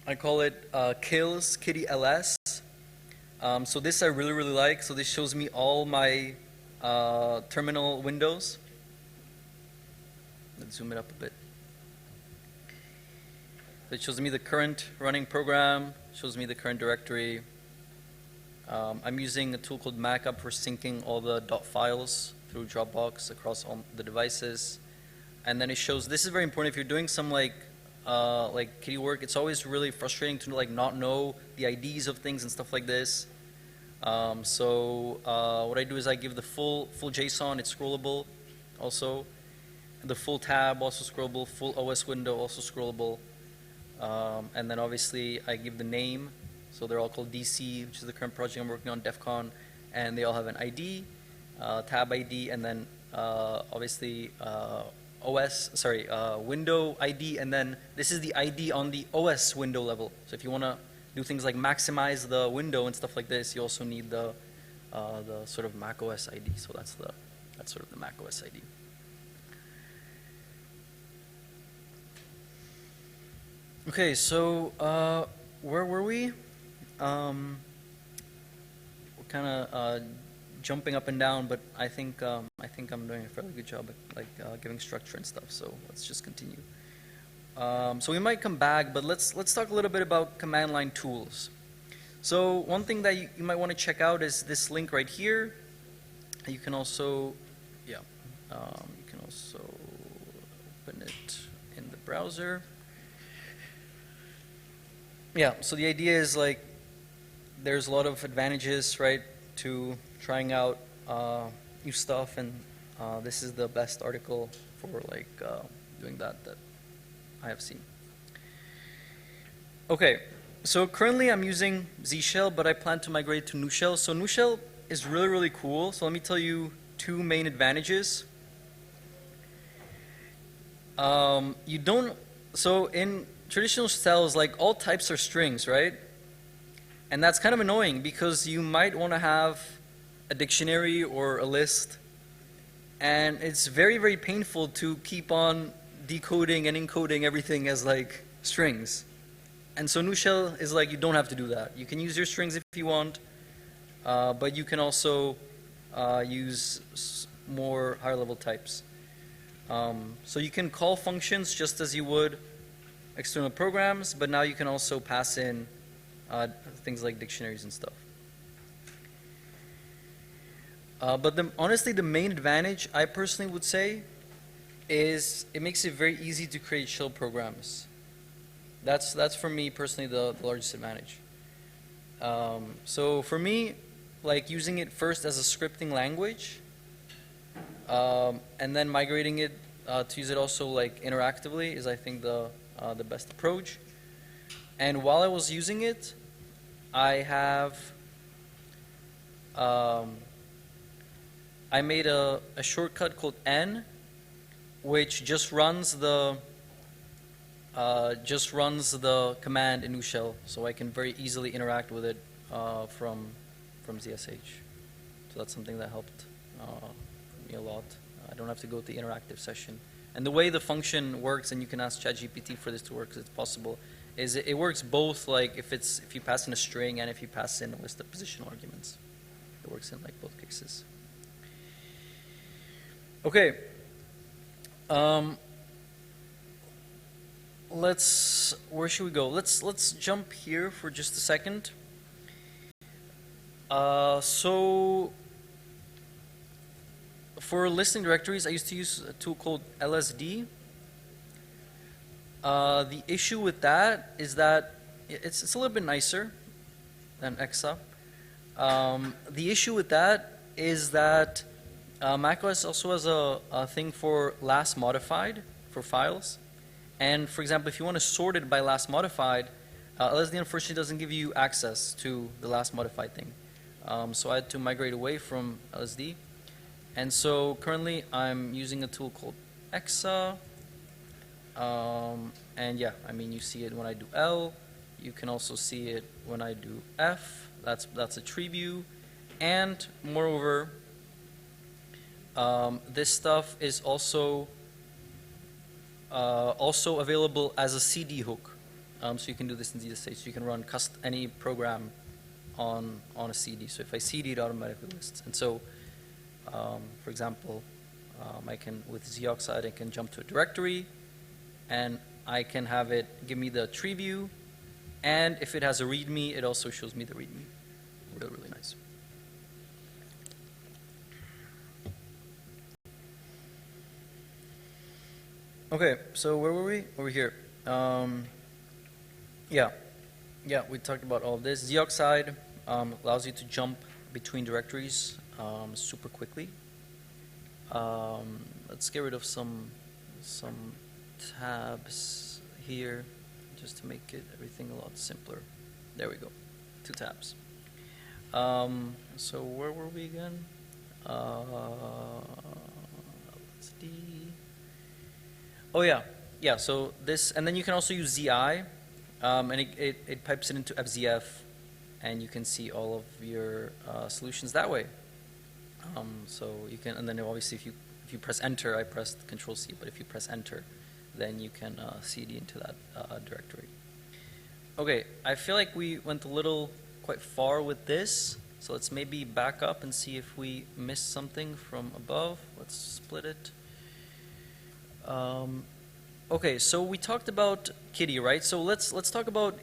I call it Kills Kitty LS. So this I really, really like. So this shows me all my terminal windows. Let's zoom it up a bit. It shows me the current running program, shows me the current directory. I'm using a tool called Mackup for syncing all the .dot files through Dropbox across all the devices. And then it shows, this is very important if you're doing some like kitty work, it's always really frustrating to like not know the IDs of things and stuff like this. What I do is I give the full JSON, it's scrollable also. The full tab, also scrollable, full OS window, also scrollable. And then obviously I give the name, so they're all called DC, which is the current project I'm working on, Devcon, and they all have an ID, tab ID, and then obviously window ID, and then this is the ID on the OS window level. So if you want to do things like maximize the window and stuff like this, you also need the sort of Mac OS ID. So that's sort of the Mac OS ID. Okay, so where were we? We're kind of jumping up and down, but I think I'm doing a fairly good job at like giving structure and stuff. So let's just continue. So we might come back, but let's talk a little bit about command line tools. So one thing that you might want to check out is this link right here. You can also, you can also open it in the browser. Yeah, so the idea is like there's a lot of advantages, right, to trying out new stuff, and this is the best article for like doing that I have seen. Okay, so currently I'm using Z Shell, but I plan to migrate to Nu Shell. So Nu Shell is really, really cool. So let me tell you two main advantages. So in traditional shells, like all types are strings, right? And that's kind of annoying because you might want to have a dictionary or a list, and it's very, very painful to keep on decoding and encoding everything as like strings. And so Nu Shell is like, you don't have to do that. You can use your strings if you want, but you can also use more higher level types. So you can call functions just as you would external programs, but now you can also pass in things like dictionaries and stuff. But honestly, the main advantage, I personally would say, is it makes it very easy to create shell programs. That's for me personally the largest advantage. So for me, like using it first as a scripting language, and then migrating it to use it also like interactively is, I think, the best approach. And while I was using it, I made a shortcut called N, which just runs the command in Nu Shell, so I can very easily interact with it from ZSH. So that's something that helped me a lot. I don't have to go to the interactive session. And the way the function works, and you can ask ChatGPT for this to work, because it's possible, is it works both, like if you pass in a string and if you pass in a list of positional arguments. It works in like both cases. Okay. Where should we go? Let's jump here for just a second. So for listing directories, I used to use a tool called LSD. The issue with that is that it's a little bit nicer than EXA. The issue with that is that macOS also has a thing for last modified for files. And for example, if you want to sort it by last modified, LSD unfortunately doesn't give you access to the last modified thing. So I had to migrate away from LSD. And so currently I'm using a tool called EXA. And yeah, I mean, you see it when I do L. You can also see it when I do F. That's a tree view. And moreover, this stuff is also available as a CD hook. So you can do this in ZSH. So you can run any program on a CD. So if I CD, it automatically lists. And so, for example, I can, with Zoxide, I can jump to a directory, and I can have it give me the tree view, and if it has a README, it also shows me the README. Really, really nice. Okay, so where were we? Over here. Yeah, we talked about all of this. Deoxide allows you to jump between directories super quickly. Let's get rid of some tabs here just to make everything a lot simpler. There we go, 2 tabs. So where were we again? Let's see. Oh yeah. So this, and then you can also use ZI, and it pipes it into FZF, and you can see all of your solutions that way. So you can, and then obviously if you press enter, I pressed Control C, but if you press enter, then you can CD into that directory. Okay, I feel like we went quite far with this, so let's maybe back up and see if we missed something from above. Let's split it. Okay, so we talked about Kitty, right? So let's talk about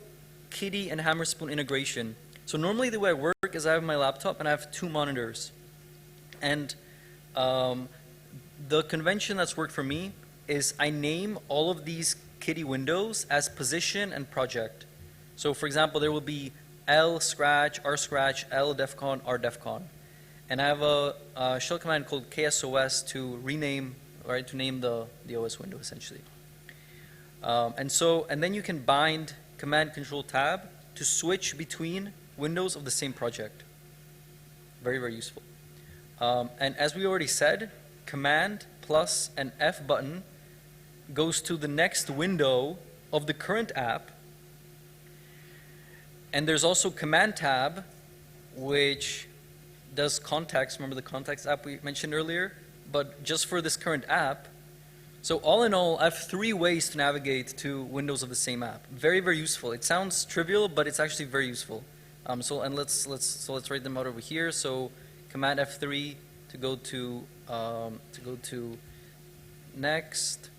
Kitty and Hammerspoon integration. So normally the way I work is I have my laptop and I have 2 monitors. And the convention that's worked for me is I name all of these Kitty windows as position and project. So for example, there will be L scratch, R scratch, L Devcon, R Devcon. And I have a shell command called KSOS to rename, right, to name the OS window essentially. And then you can bind Command Control Tab to switch between windows of the same project. Very, very useful. And as we already said, Command plus an F button goes to the next window of the current app. And there's also Command Tab, which does context. Remember the context app we mentioned earlier? But just for this current app. So all in all, I have 3 ways to navigate to windows of the same app. Very, very useful. It sounds trivial, but it's actually very useful. So let's write them out over here. So Command F3 to go to next.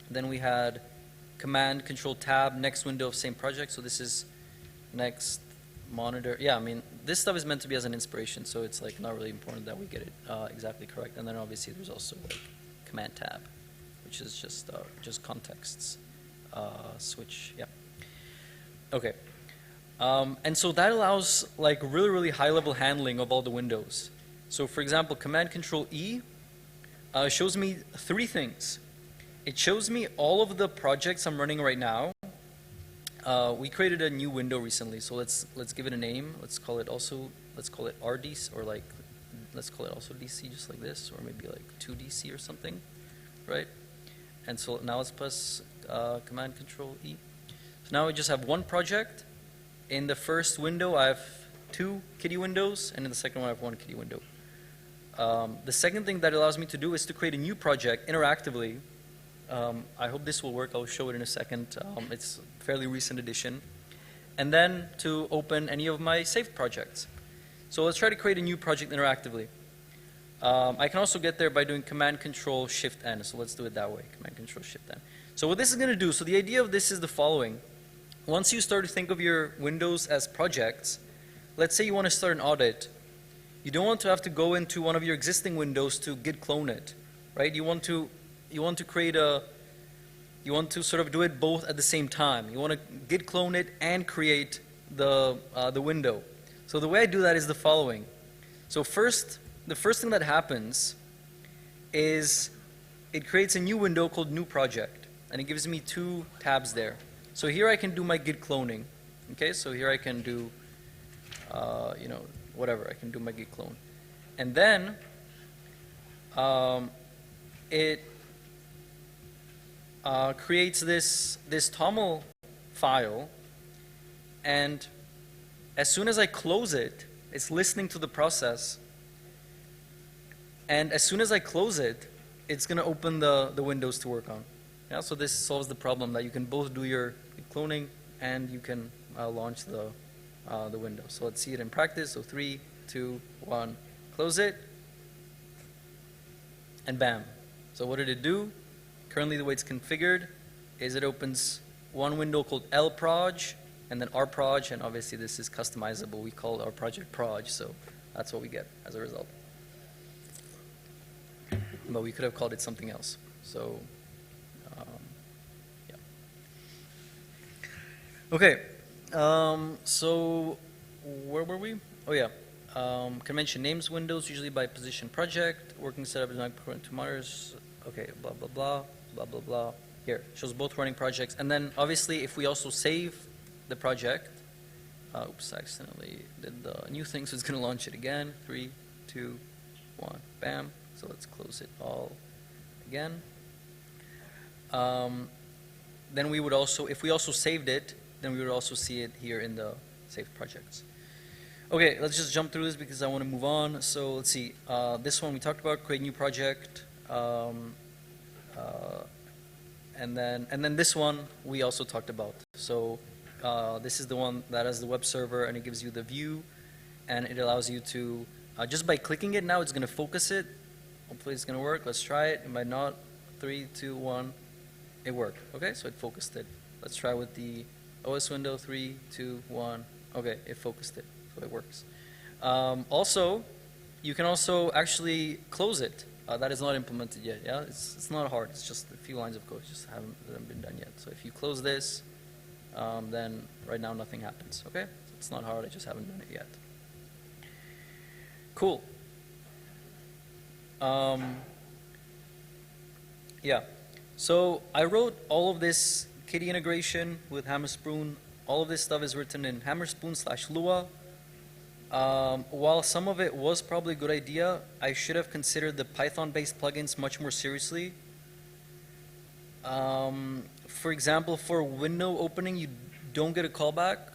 Then we had Command Control Tab, next window of same project. So this is next monitor. Yeah, I mean this stuff is meant to be as an inspiration, so it's like not really important that we get it exactly correct. And then obviously there's also like Command Tab, which is just contexts switch. Yeah. Okay. And so that allows like really, really high level handling of all the windows. So for example, Command Control E shows me 3 things. It shows me all of the projects I'm running right now. We created a new window recently, so let's give it a name. Let's call it RDC, or like let's call it also DC, just like this, or maybe like 2DC or something, right? And so now let's press Command Control E. So now we just have 1 project. In the first window, I have 2 Kitty windows, and in the second one, I have 1 Kitty window. The second thing that allows me to do is to create a new project interactively. I hope this will work. I'll show it in a second. It's a fairly recent addition. And then to open any of my saved projects. So let's try to create a new project interactively. I can also get there by doing Command Control Shift N. So let's do it that way. Command Control Shift N. So what this is going to do, so the idea of this is the following. Once you start to think of your windows as projects, let's say you want to start an audit. You don't want to have to go into one of your existing windows to git clone it, right? You want to sort of do it both at the same time. You want to git clone it and create the window. So the way I do that is the following. So the first thing that happens is it creates a new window called New Project, and it gives me 2 tabs there. So here I can do my git cloning. Okay, so here I can do, whatever. I can do my git clone, and then it creates this TOML file, and as soon as I close it, it's listening to the process, and as soon as I close it, it's going to open the windows to work on. Yeah, so this solves the problem that you can both do your cloning and you can launch the window. So let's see it in practice. So 3, 2, 1, close it, and bam. So what did it do? Currently the way it's configured, is it opens one window called lproj, and then rproj, and obviously this is customizable. We call our project proj, so that's what we get as a result. But we could have called it something else. So, yeah. Okay, so where were we? Oh yeah, convention names windows, usually by position project, working setup is not current to monitors, okay, blah, blah, blah, blah, blah, blah. Here, shows both running projects. And then obviously if we also save the project, oops, I accidentally did the new thing, so it's gonna launch it again. 3, 2, 1, bam. So let's close it all again. Then we would also, if we also saved it, then we would also see it here in the saved projects. Okay, let's just jump through this because I want to move on. So let's see, this one we talked about, create new project, and then this one we also talked about. So this is the one that has the web server, and it gives you the view, and it allows you to, just by clicking it now, it's going to focus it. Hopefully it's going to work. Let's try it. It might not. 3, 2, 1. It worked. Okay, so it focused it. Let's try with the OS window. 3, 2, 1. Okay, it focused it. So it works. Also, you can also actually close it. That is not implemented yet. Yeah, it's not hard. It's just a few lines of code. Just haven't been done yet. So if you close this, then right now nothing happens. Okay, so it's not hard. I just haven't done it yet. Cool. Yeah, so I wrote all of this Kitty integration with Hammerspoon. All of this stuff is written in Hammerspoon/Lua. While some of it was probably a good idea, I should have considered the Python-based plugins much more seriously. For example, for window opening, you don't get a callback.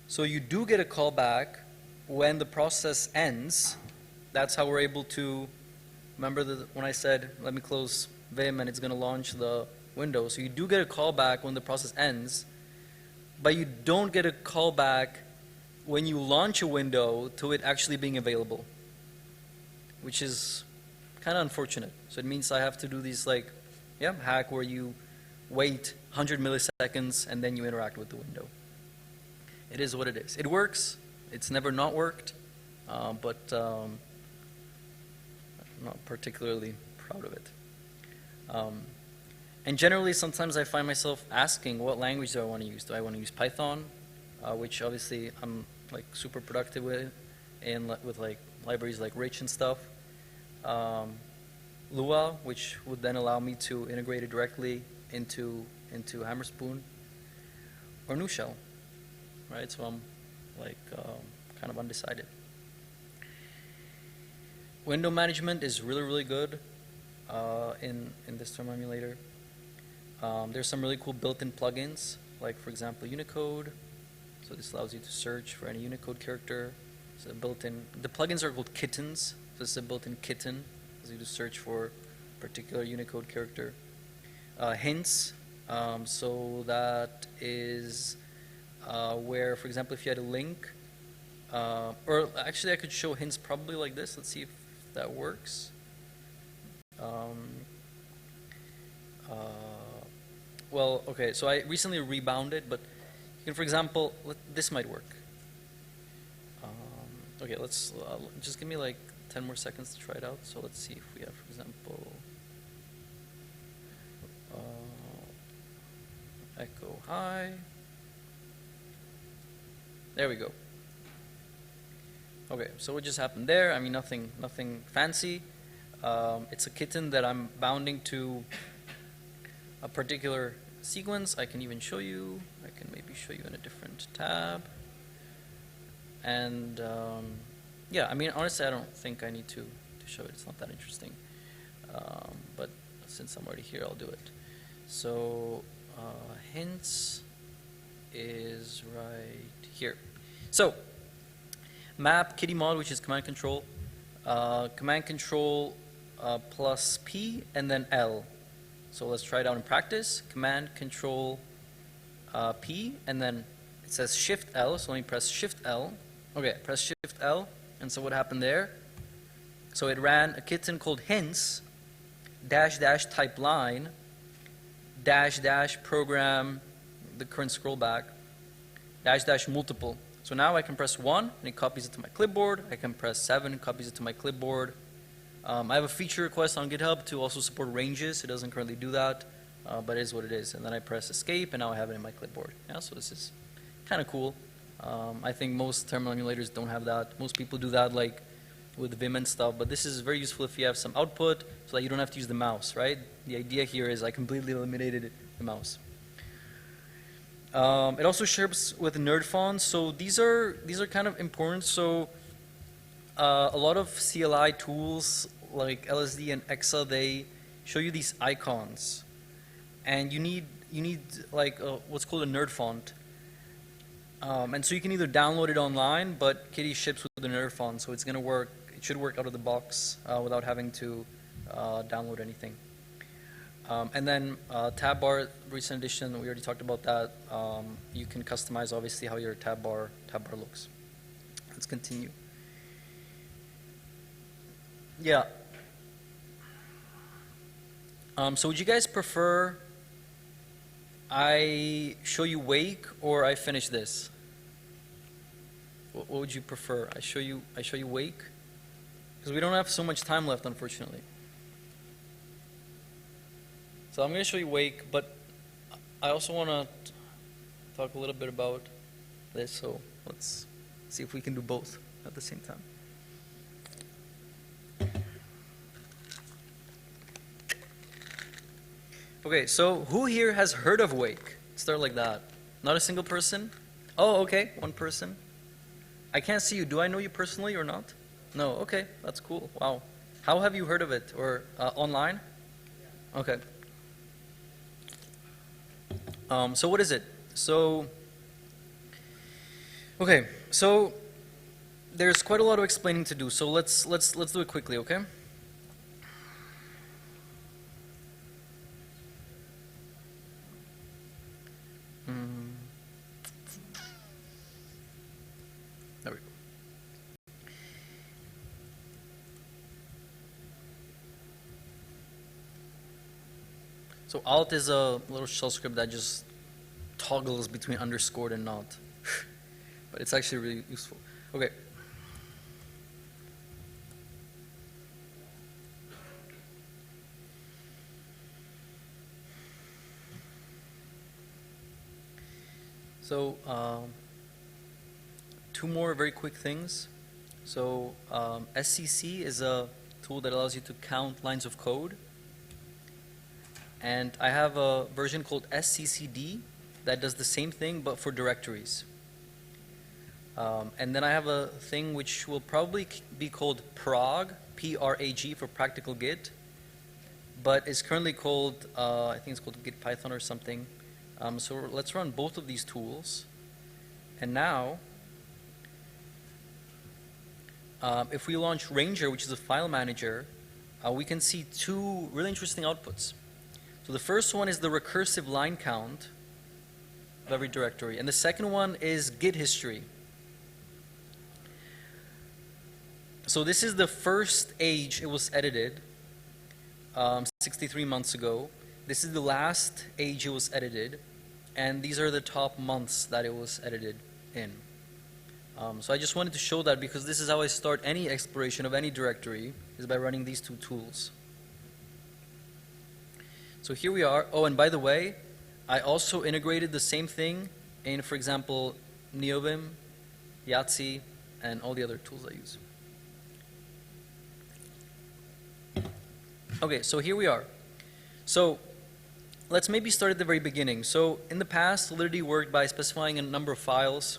So you do get a callback when the process ends. That's how we're able to, remember when I said, let me close Vim and it's going to launch the window. So you do get a callback when the process ends, but you don't get a callback when you launch a window to it actually being available, which is kind of unfortunate. So it means I have to do these hack where you wait 100 milliseconds and then you interact with the window. It is what it is. It works. It's never not worked, but I'm not particularly proud of it. And generally, sometimes I find myself asking, what language do I want to use? Do I want to use Python, which obviously I'm super productive with, and with libraries like Rich and stuff. Lua, which would then allow me to integrate it directly into Hammerspoon, or Nu Shell, right? So I'm kind of undecided. Window management is really, really good in this term emulator. There's some really cool built-in plugins, like for example Unicode. So this allows you to search for any Unicode character. So built-in. The plugins are called kittens. So this is a built-in kitten, allows you to search for a particular Unicode character. Hints. So that is where, for example, if you had a link, or actually I could show hints probably like this. Let's see if that works. Well, okay, so I recently rebounded, but you can, for example, this might work. Okay, let's just give me 10 more seconds to try it out. So let's see if we have, for example, echo hi. There we go. Okay, so what just happened there? I mean, nothing fancy. It's a kitten that I'm bounding to a particular sequence. I can even show you. I can maybe show you in a different tab. And yeah, I mean, honestly, I don't think I need to show it. It's not that interesting. But since I'm already here, I'll do it. So hints is right here. So map kitty mod, which is command control plus P and then L. So let's try it out in practice. Command control P, and then it says Shift L. So let me press Shift L. Okay, press Shift L, and so what happened there? So it ran a kitten called hints -- type line dash dash program, the current scroll back, dash dash multiple. So now I can press 1 and it copies it to my clipboard. I can press 7 and copies it to my clipboard. I have a feature request on GitHub to also support ranges. It doesn't currently do that, but it is what it is. And then I press escape and now I have it in my clipboard. Yeah, so this is kind of cool. I think most terminal emulators don't have that. Most people do that like with Vim and stuff, but this is very useful if you have some output so that you don't have to use the mouse, right? The idea here is I completely eliminated the mouse. It also ships with nerd fonts, so these are kind of important. So a lot of CLI tools like LSD and EXA, they show you these icons, and you need like what's called a nerd font. And so you can either download it online, but Kitty ships with the nerd font, so it's going to work. It should work out of the box without having to download anything. And then tab bar, recent edition, we already talked about that. You can customize obviously how your tab bar looks. Let's continue. Yeah. So would you guys prefer I show you Wake or I finish this? What would you prefer? I show you Wake? Because we don't have so much time left, unfortunately. So I'm going to show you Wake, but I also want to talk a little bit about this, so let's see if we can do both at the same time. Okay, so who here has heard of Wake? Start like that. Not a single person? Oh, okay, one person. I can't see you. Do I know you personally or not? No, okay, that's cool. Wow. How have you heard of it? Or online? Okay. So what is it? So, okay, so there's quite a lot of explaining to do. So let's do it quickly, okay? There we go. So alt is a little shell script that just toggles between underscored and not. But it's actually really useful. Okay. So two more very quick things. So SCC is a tool that allows you to count lines of code. And I have a version called SCCD that does the same thing but for directories. And then I have a thing which will probably be called PRAG, P-R-A-G for Practical Git, but is currently called, I think it's called Git Python or something. So let's run both of these tools. And now, if we launch Ranger, which is a file manager, we can see two really interesting outputs. So the first one is the recursive line count of every directory, and the second one is Git history. So this is the first age it was edited 63 months ago. This is the last age it was edited, and these are the top months that it was edited in. So I just wanted to show that because this is how I start any exploration of any directory, is by running these two tools. So here we are. Oh, and by the way, I also integrated the same thing in, for example, Neovim, Yahtzee, and all the other tools I use. Okay, so here we are. So let's maybe start at the very beginning. So in the past, Solidity worked by specifying a number of files,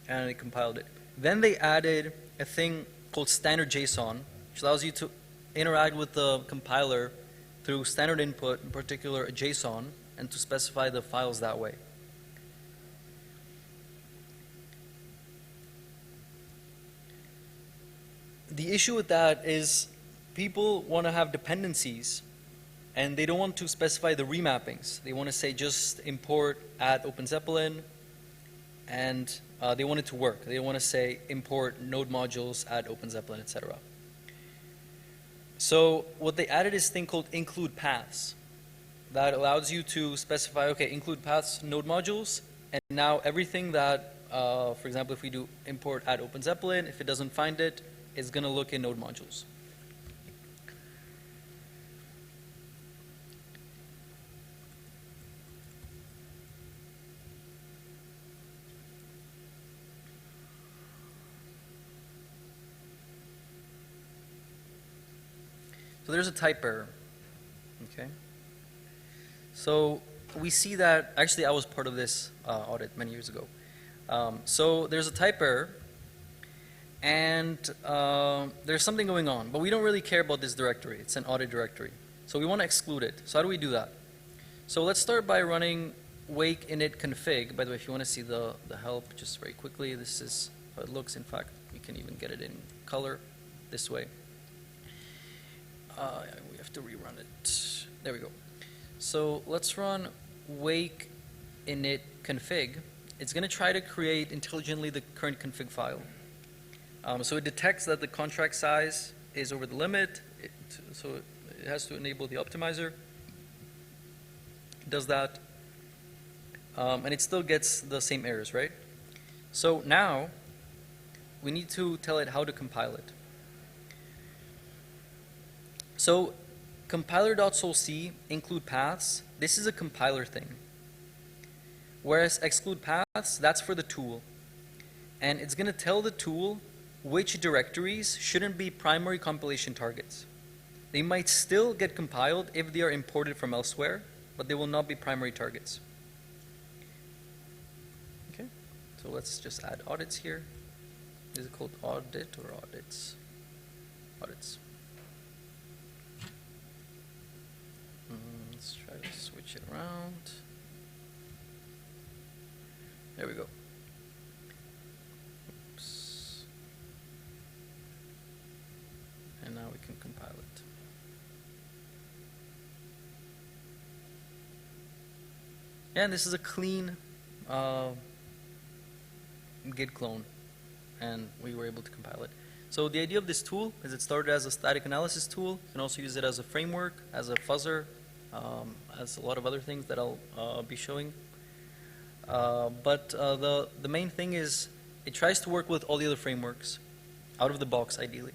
and it compiled it. Then they added a thing called standard JSON, which allows you to interact with the compiler through standard input, in particular a JSON, and to specify the files that way. The issue with that is people want to have dependencies and they don't want to specify the remappings. They want to say just import at OpenZeppelin, and they want it to work. They want to say import node modules at OpenZeppelin, etc. So what they added is a thing called include paths. that allows you to specify, okay, include paths, node modules, and now everything that, for example, if we do import add Open Zeppelin, if it doesn't find it, it's going to look in node modules. So there's a type error, okay? So we see that, actually I was part of this audit many years ago. So there's a type error, and there's something going on, but we don't really care about this directory. It's an audit directory. So we want to exclude it. So how do we do that? So let's start by running wake init config. By the way, if you want to see the help just very quickly, this is how it looks. In fact, we can even get it in color this way. We have to rerun it. There we go. So let's run wake init config. It's going to try to create intelligently the current config file. So it detects that the contract size is over the limit, so it has to enable the optimizer. It does that, and it still gets the same errors, right? So now we need to tell it how to compile it. So compiler.solc include paths, this is a compiler thing. Whereas exclude paths, that's for the tool. And it's going to tell the tool which directories shouldn't be primary compilation targets. They might still get compiled if they are imported from elsewhere, but they will not be primary targets. Okay, so let's just add audits here. Is it called audit or audits? Audits. Let's try to switch it around. There we go. Oops. And now we can compile it. And this is a clean Git clone, and we were able to compile it. So the idea of this tool is it started as a static analysis tool. You can also use it as a framework, as a fuzzer, as a lot of other things that I'll be showing. But the main thing is it tries to work with all the other frameworks out of the box, ideally.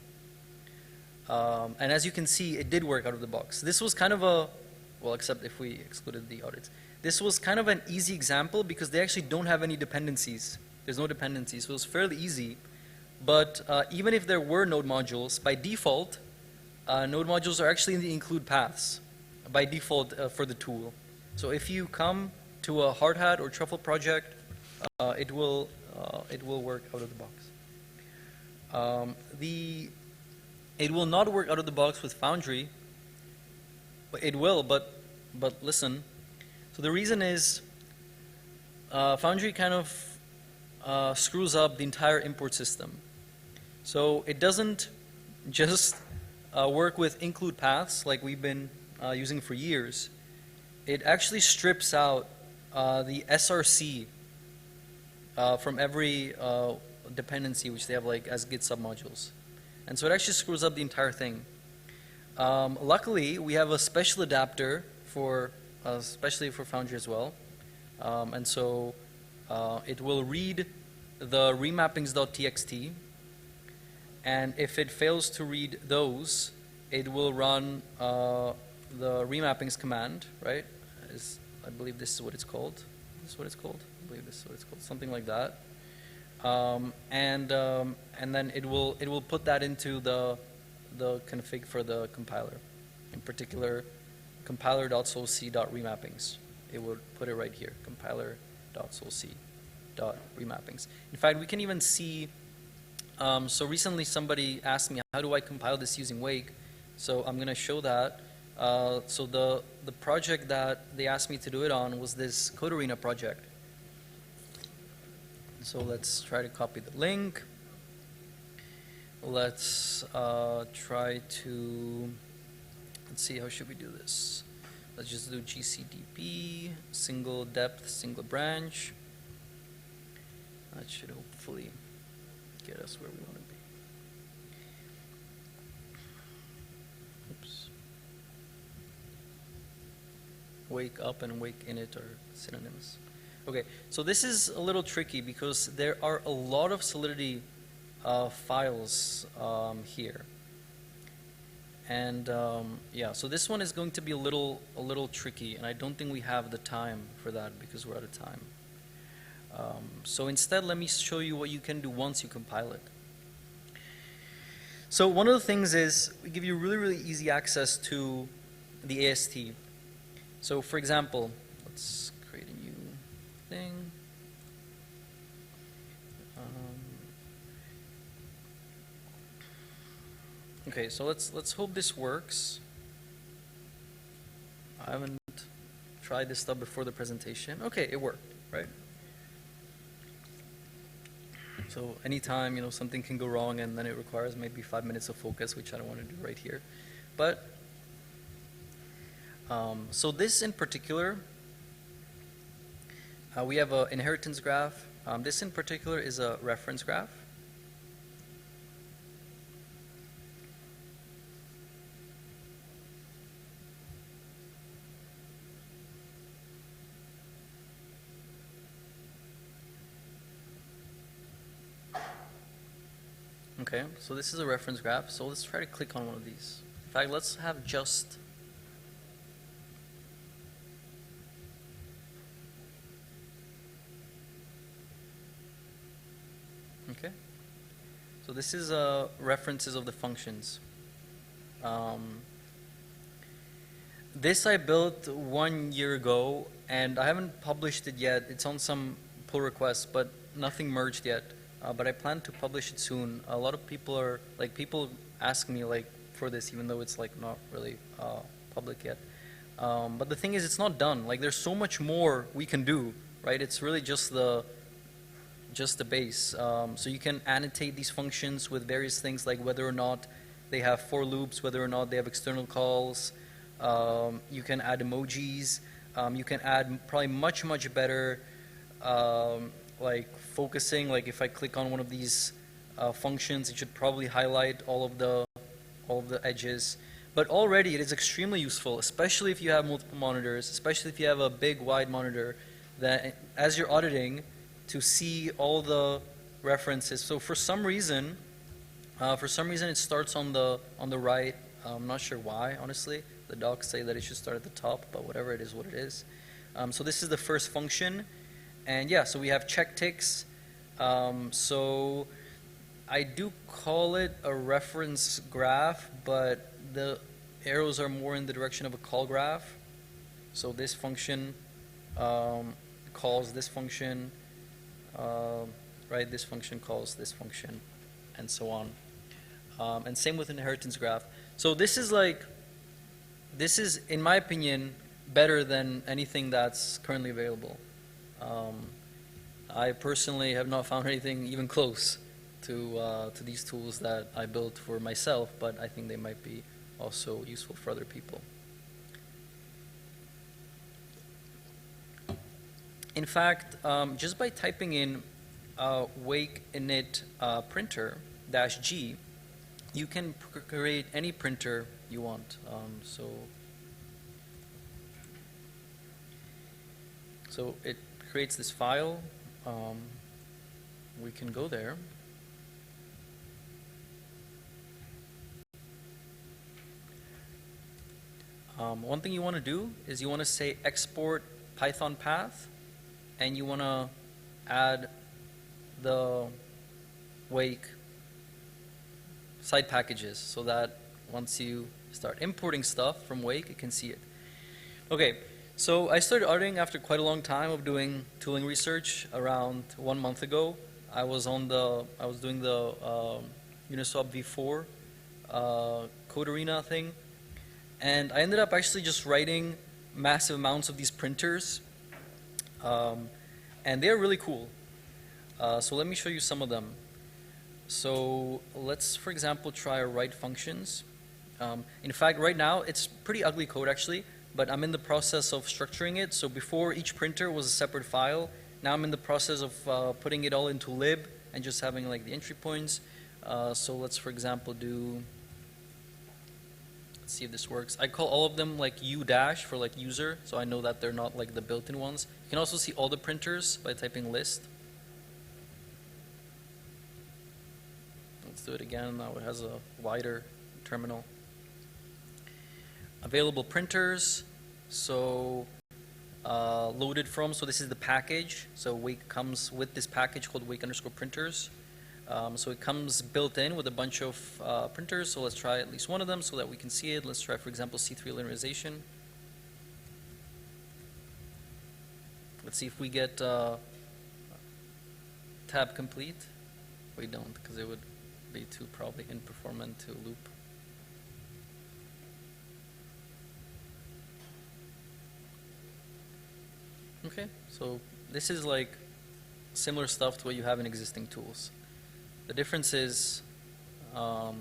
And as you can see, it did work out of the box. This was kind of a, well, except if we excluded the audits. This was kind of an easy example because they actually don't have any dependencies. There's no dependencies, so it was fairly easy. But even if there were node modules, by default, node modules are actually in the include paths by default for the tool. So if you come to a hard hat or truffle project, it will work out of the box. It will not work out of the box with Foundry. It will, but listen. So the reason is Foundry kind of screws up the entire import system. So it doesn't just work with include paths like we've been using for years. It actually strips out the SRC from every dependency which they have like as Git submodules. And so it actually screws up the entire thing. Luckily, we have a special adapter for, especially for Foundry as well. And so it will read the remappings.txt, and if it fails to read those, it will run the remappings command, right? I believe this is what it's called. This is what it's called. I believe this is what it's called. Something like that. And then it will put that into the config for the compiler. In particular, compiler.solc.remappings. It would put it right here. Compiler.solc.remappings. In fact, we can even see. So recently, somebody asked me, how do I compile this using Wake? So I'm going to show that. So the project that they asked me to do it on was this Code Arena project. So let's try to copy the link. Let's try to, let's see, how should we do this? Let's just do GCDB, single depth, single branch. That should hopefully get us where we want to be. Oops. wake up and wake init are synonyms. Okay, so this is a little tricky because there are a lot of Solidity files here. And yeah, so this one is going to be a little tricky, and I don't think we have the time for that because we're out of time. So instead, let me show you what you can do once you compile it. So one of the things is we give you really easy access to the AST. So for example, let's create a new thing. Okay, so let's hope this works. I haven't tried this stuff before the presentation. Okay, it worked, right? So anytime, you know, something can go wrong and then it requires maybe 5 minutes of focus, which I don't want to do right here. But, so this in particular, we have an inheritance graph. This in particular is a reference graph. Okay, so this is a reference graph, so let's try to click on one of these. In fact, let's have just okay. So this is references of the functions. This I built 1 year ago, and I haven't published it yet. It's on some pull requests, but nothing merged yet. But I plan to publish it soon. A lot of people are, like, people ask me, like, for this, even though it's, like, not really public yet. But the thing is, it's not done. Like, there's so much more we can do, right? It's really just the base. So you can annotate these functions with various things, like whether or not they have for loops, whether or not they have external calls. You can add emojis. You can add probably much better like focusing. Like if I click on one of these functions, it should probably highlight all of the edges. But already it is extremely useful, especially if you have multiple monitors, especially if you have a big wide monitor, that as you're auditing, to see all the references. So for some reason it starts on the right. I'm not sure why, honestly. The docs say that it should start at the top, but whatever, it is what it is. So this is the first function. And yeah, so we have check ticks. So I do call it a reference graph, but the arrows are more in the direction of a call graph. So this function calls this function, right? This function calls this function, and so on. And same with inheritance graph. So this is, in my opinion, better than anything that's currently available. I personally have not found anything even close to these tools that I built for myself, but I think they might be also useful for other people. In fact, just by typing in Wake init printer -G, you can create any printer you want. So it creates this file. We can go there. One thing you want to do is you want to say export Python path, and you want to add the Wake side packages so that once you start importing stuff from Wake, you can see it. Okay, so I started auditing after quite a long time of doing tooling research. Around 1 month ago, I was doing the Uniswap v4 code arena thing, and I ended up actually just writing massive amounts of these printers, and they're really cool. So let me show you some of them. So let's, for example, try write functions. In fact, right now it's pretty ugly code actually, but I'm in the process of structuring it. So before, each printer was a separate file. Now I'm in the process of putting it all into lib and just having like the entry points. So let's, for example, do Let's see if this works. I call all of them like U dash for like user, so I know that they're not like the built-in ones. You can also see all the printers by typing list. Let's do it again. Now it has a wider terminal. Available printers. So loaded from, so this is the package. So Wake comes with this package called Wake_printers. So it comes built in with a bunch of printers. So let's try at least one of them so that we can see it. Let's try, for example, C3 linearization. Let's see if we get tab complete. We don't, because it would be too probably imperformant to loop. Okay, so this is like similar stuff to what you have in existing tools. The difference is all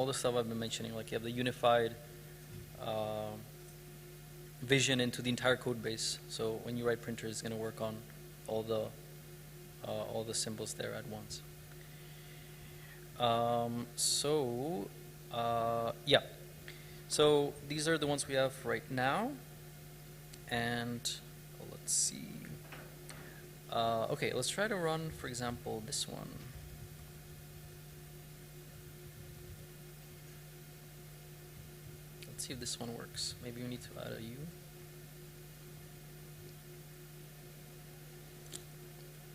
the stuff I've been mentioning, like you have the unified vision into the entire code base. So when you write printer, it's going to work on all the symbols there at once. Yeah. So these are the ones we have right now. And let's see. Okay, let's try to run, for example, this one. Let's see if this one works. Maybe we need to add a U.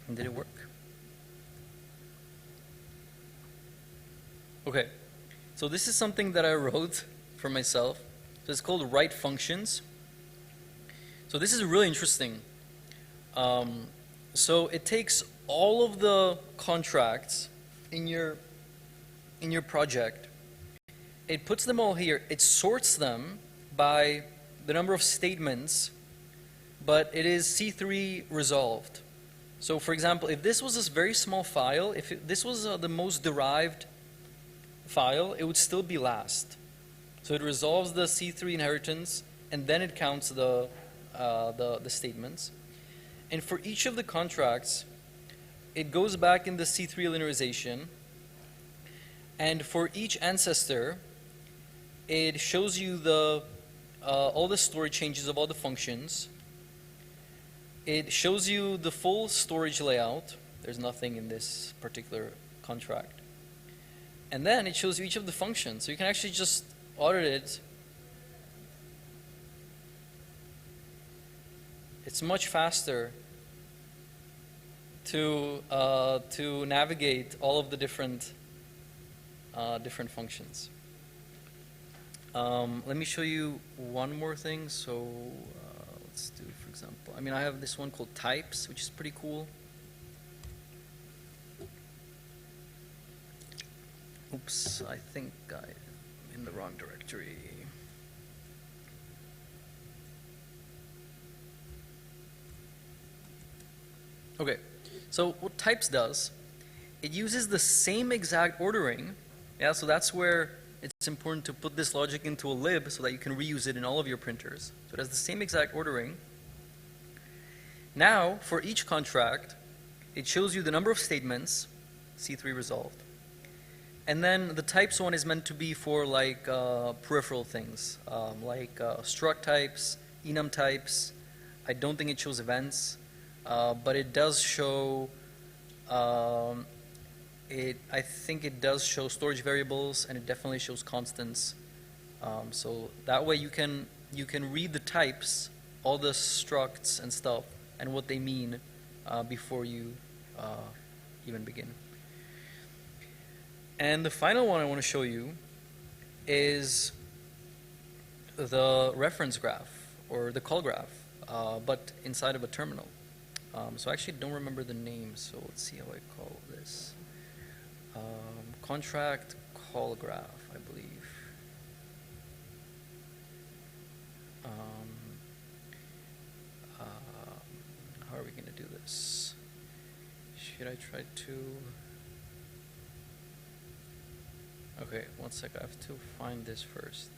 And did it work? Okay, so this is something that I wrote for myself. So it's called write functions. So this is really interesting. So it takes all of the contracts in your project. It puts them all here. It sorts them by the number of statements, but it is C3 resolved. So for example, if this was this very small file, if this was the most derived file, it would still be last. So it resolves the C3 inheritance, and then it counts the statements. And for each of the contracts, it goes back in the C3 linearization, and for each ancestor, it shows you the all the storage changes of all the functions. It shows you the full storage layout. There's nothing in this particular contract. And then it shows you each of the functions. So you can actually just audit it. It's much faster to navigate all of the different functions. Let me show you one more thing. So let's do, for example, I mean, I have this one called types, which is pretty cool. Oops, I think I'm in the wrong directory. Okay, so what types does, it uses the same exact ordering. Yeah, so that's where it's important to put this logic into a lib so that you can reuse it in all of your printers. So it has the same exact ordering. Now, for each contract, it shows you the number of statements, C3 resolved. And then the types one is meant to be for like peripheral things, like struct types, enum types. I don't think it shows events, but it does show, I think it does show storage variables, and it definitely shows constants. So that way you can read the types, all the structs and stuff, and what they mean before you even begin. And the final one I want to show you is the reference graph, or the call graph, but inside of a terminal. So I actually don't remember the name, so let's see how I call this. Contract call graph, I believe. How are we going to do this? Should I try to... Okay, one sec, I have to find this first.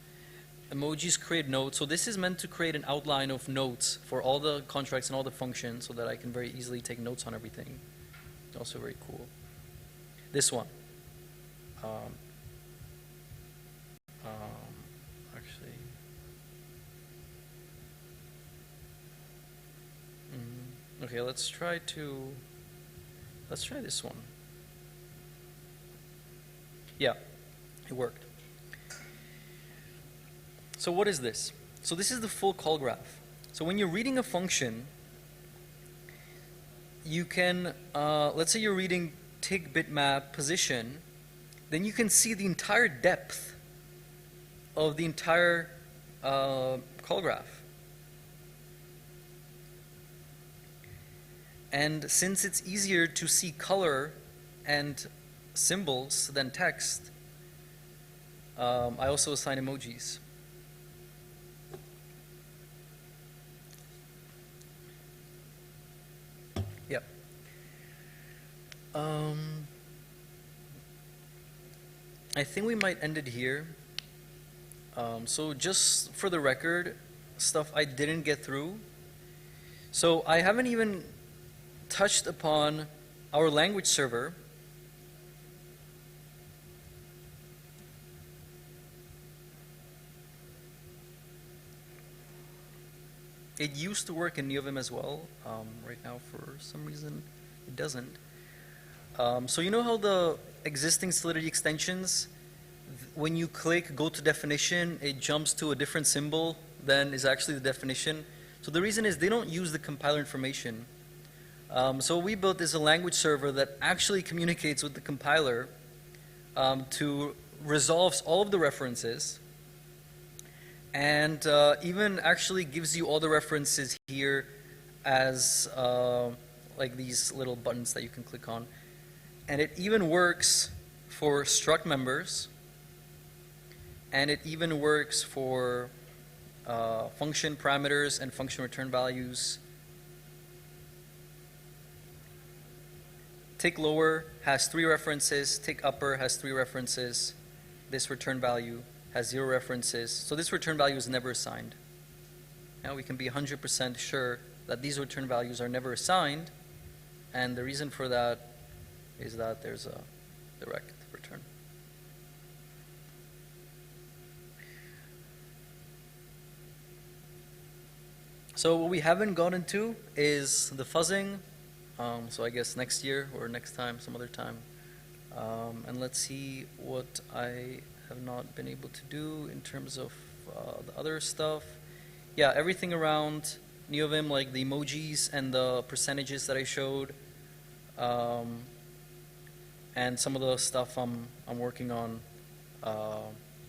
Emojis create notes. So this is meant to create an outline of notes for all the contracts and all the functions so that I can very easily take notes on everything. Also very cool. This one. Okay, let's try this one. Yeah, it worked. So what is this? So this is the full call graph. So when you're reading a function, you can, let's say you're reading tick bitmap position, then you can see the entire depth of the entire call graph. And since it's easier to see color and symbols than text, I also assign emojis. Yep. I think we might end it here. So just for the record, stuff I didn't get through. So I haven't even touched upon our language server. It used to work in Neovim as well. Right now, for some reason, it doesn't. So you know how the existing Solidity extensions, when you click go to definition, it jumps to a different symbol than is actually the definition. So the reason is they don't use the compiler information. So what we built is a language server that actually communicates with the compiler to resolves all of the references, and even actually gives you all the references here as like these little buttons that you can click on. And it even works for struct members, and it even works for function parameters and function return values. Tick lower has 3 references, tick upper has 3 references, this return value has 0 references, so this return value is never assigned. Now we can be 100% sure that these return values are never assigned, and the reason for that is that there's a direct return. So what we haven't gotten to is the fuzzing. So I guess next year or next time, some other time. And let's see what I have not been able to do in terms of the other stuff. Yeah, everything around Neovim, like the emojis and the percentages that I showed, and some of the stuff I'm working on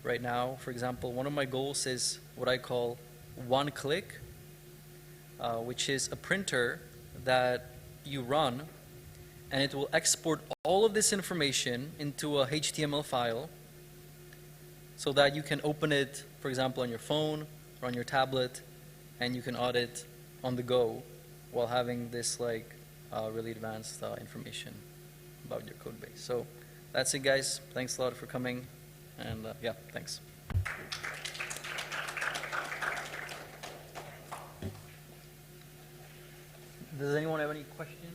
right now. For example, one of my goals is what I call one click, which is a printer that you run, and it will export all of this information into a HTML file so that you can open it, for example, on your phone or on your tablet, and you can audit on the go while having this like really advanced information about your code base. So that's it, guys. Thanks a lot for coming, and yeah, thanks. Does anyone have any questions?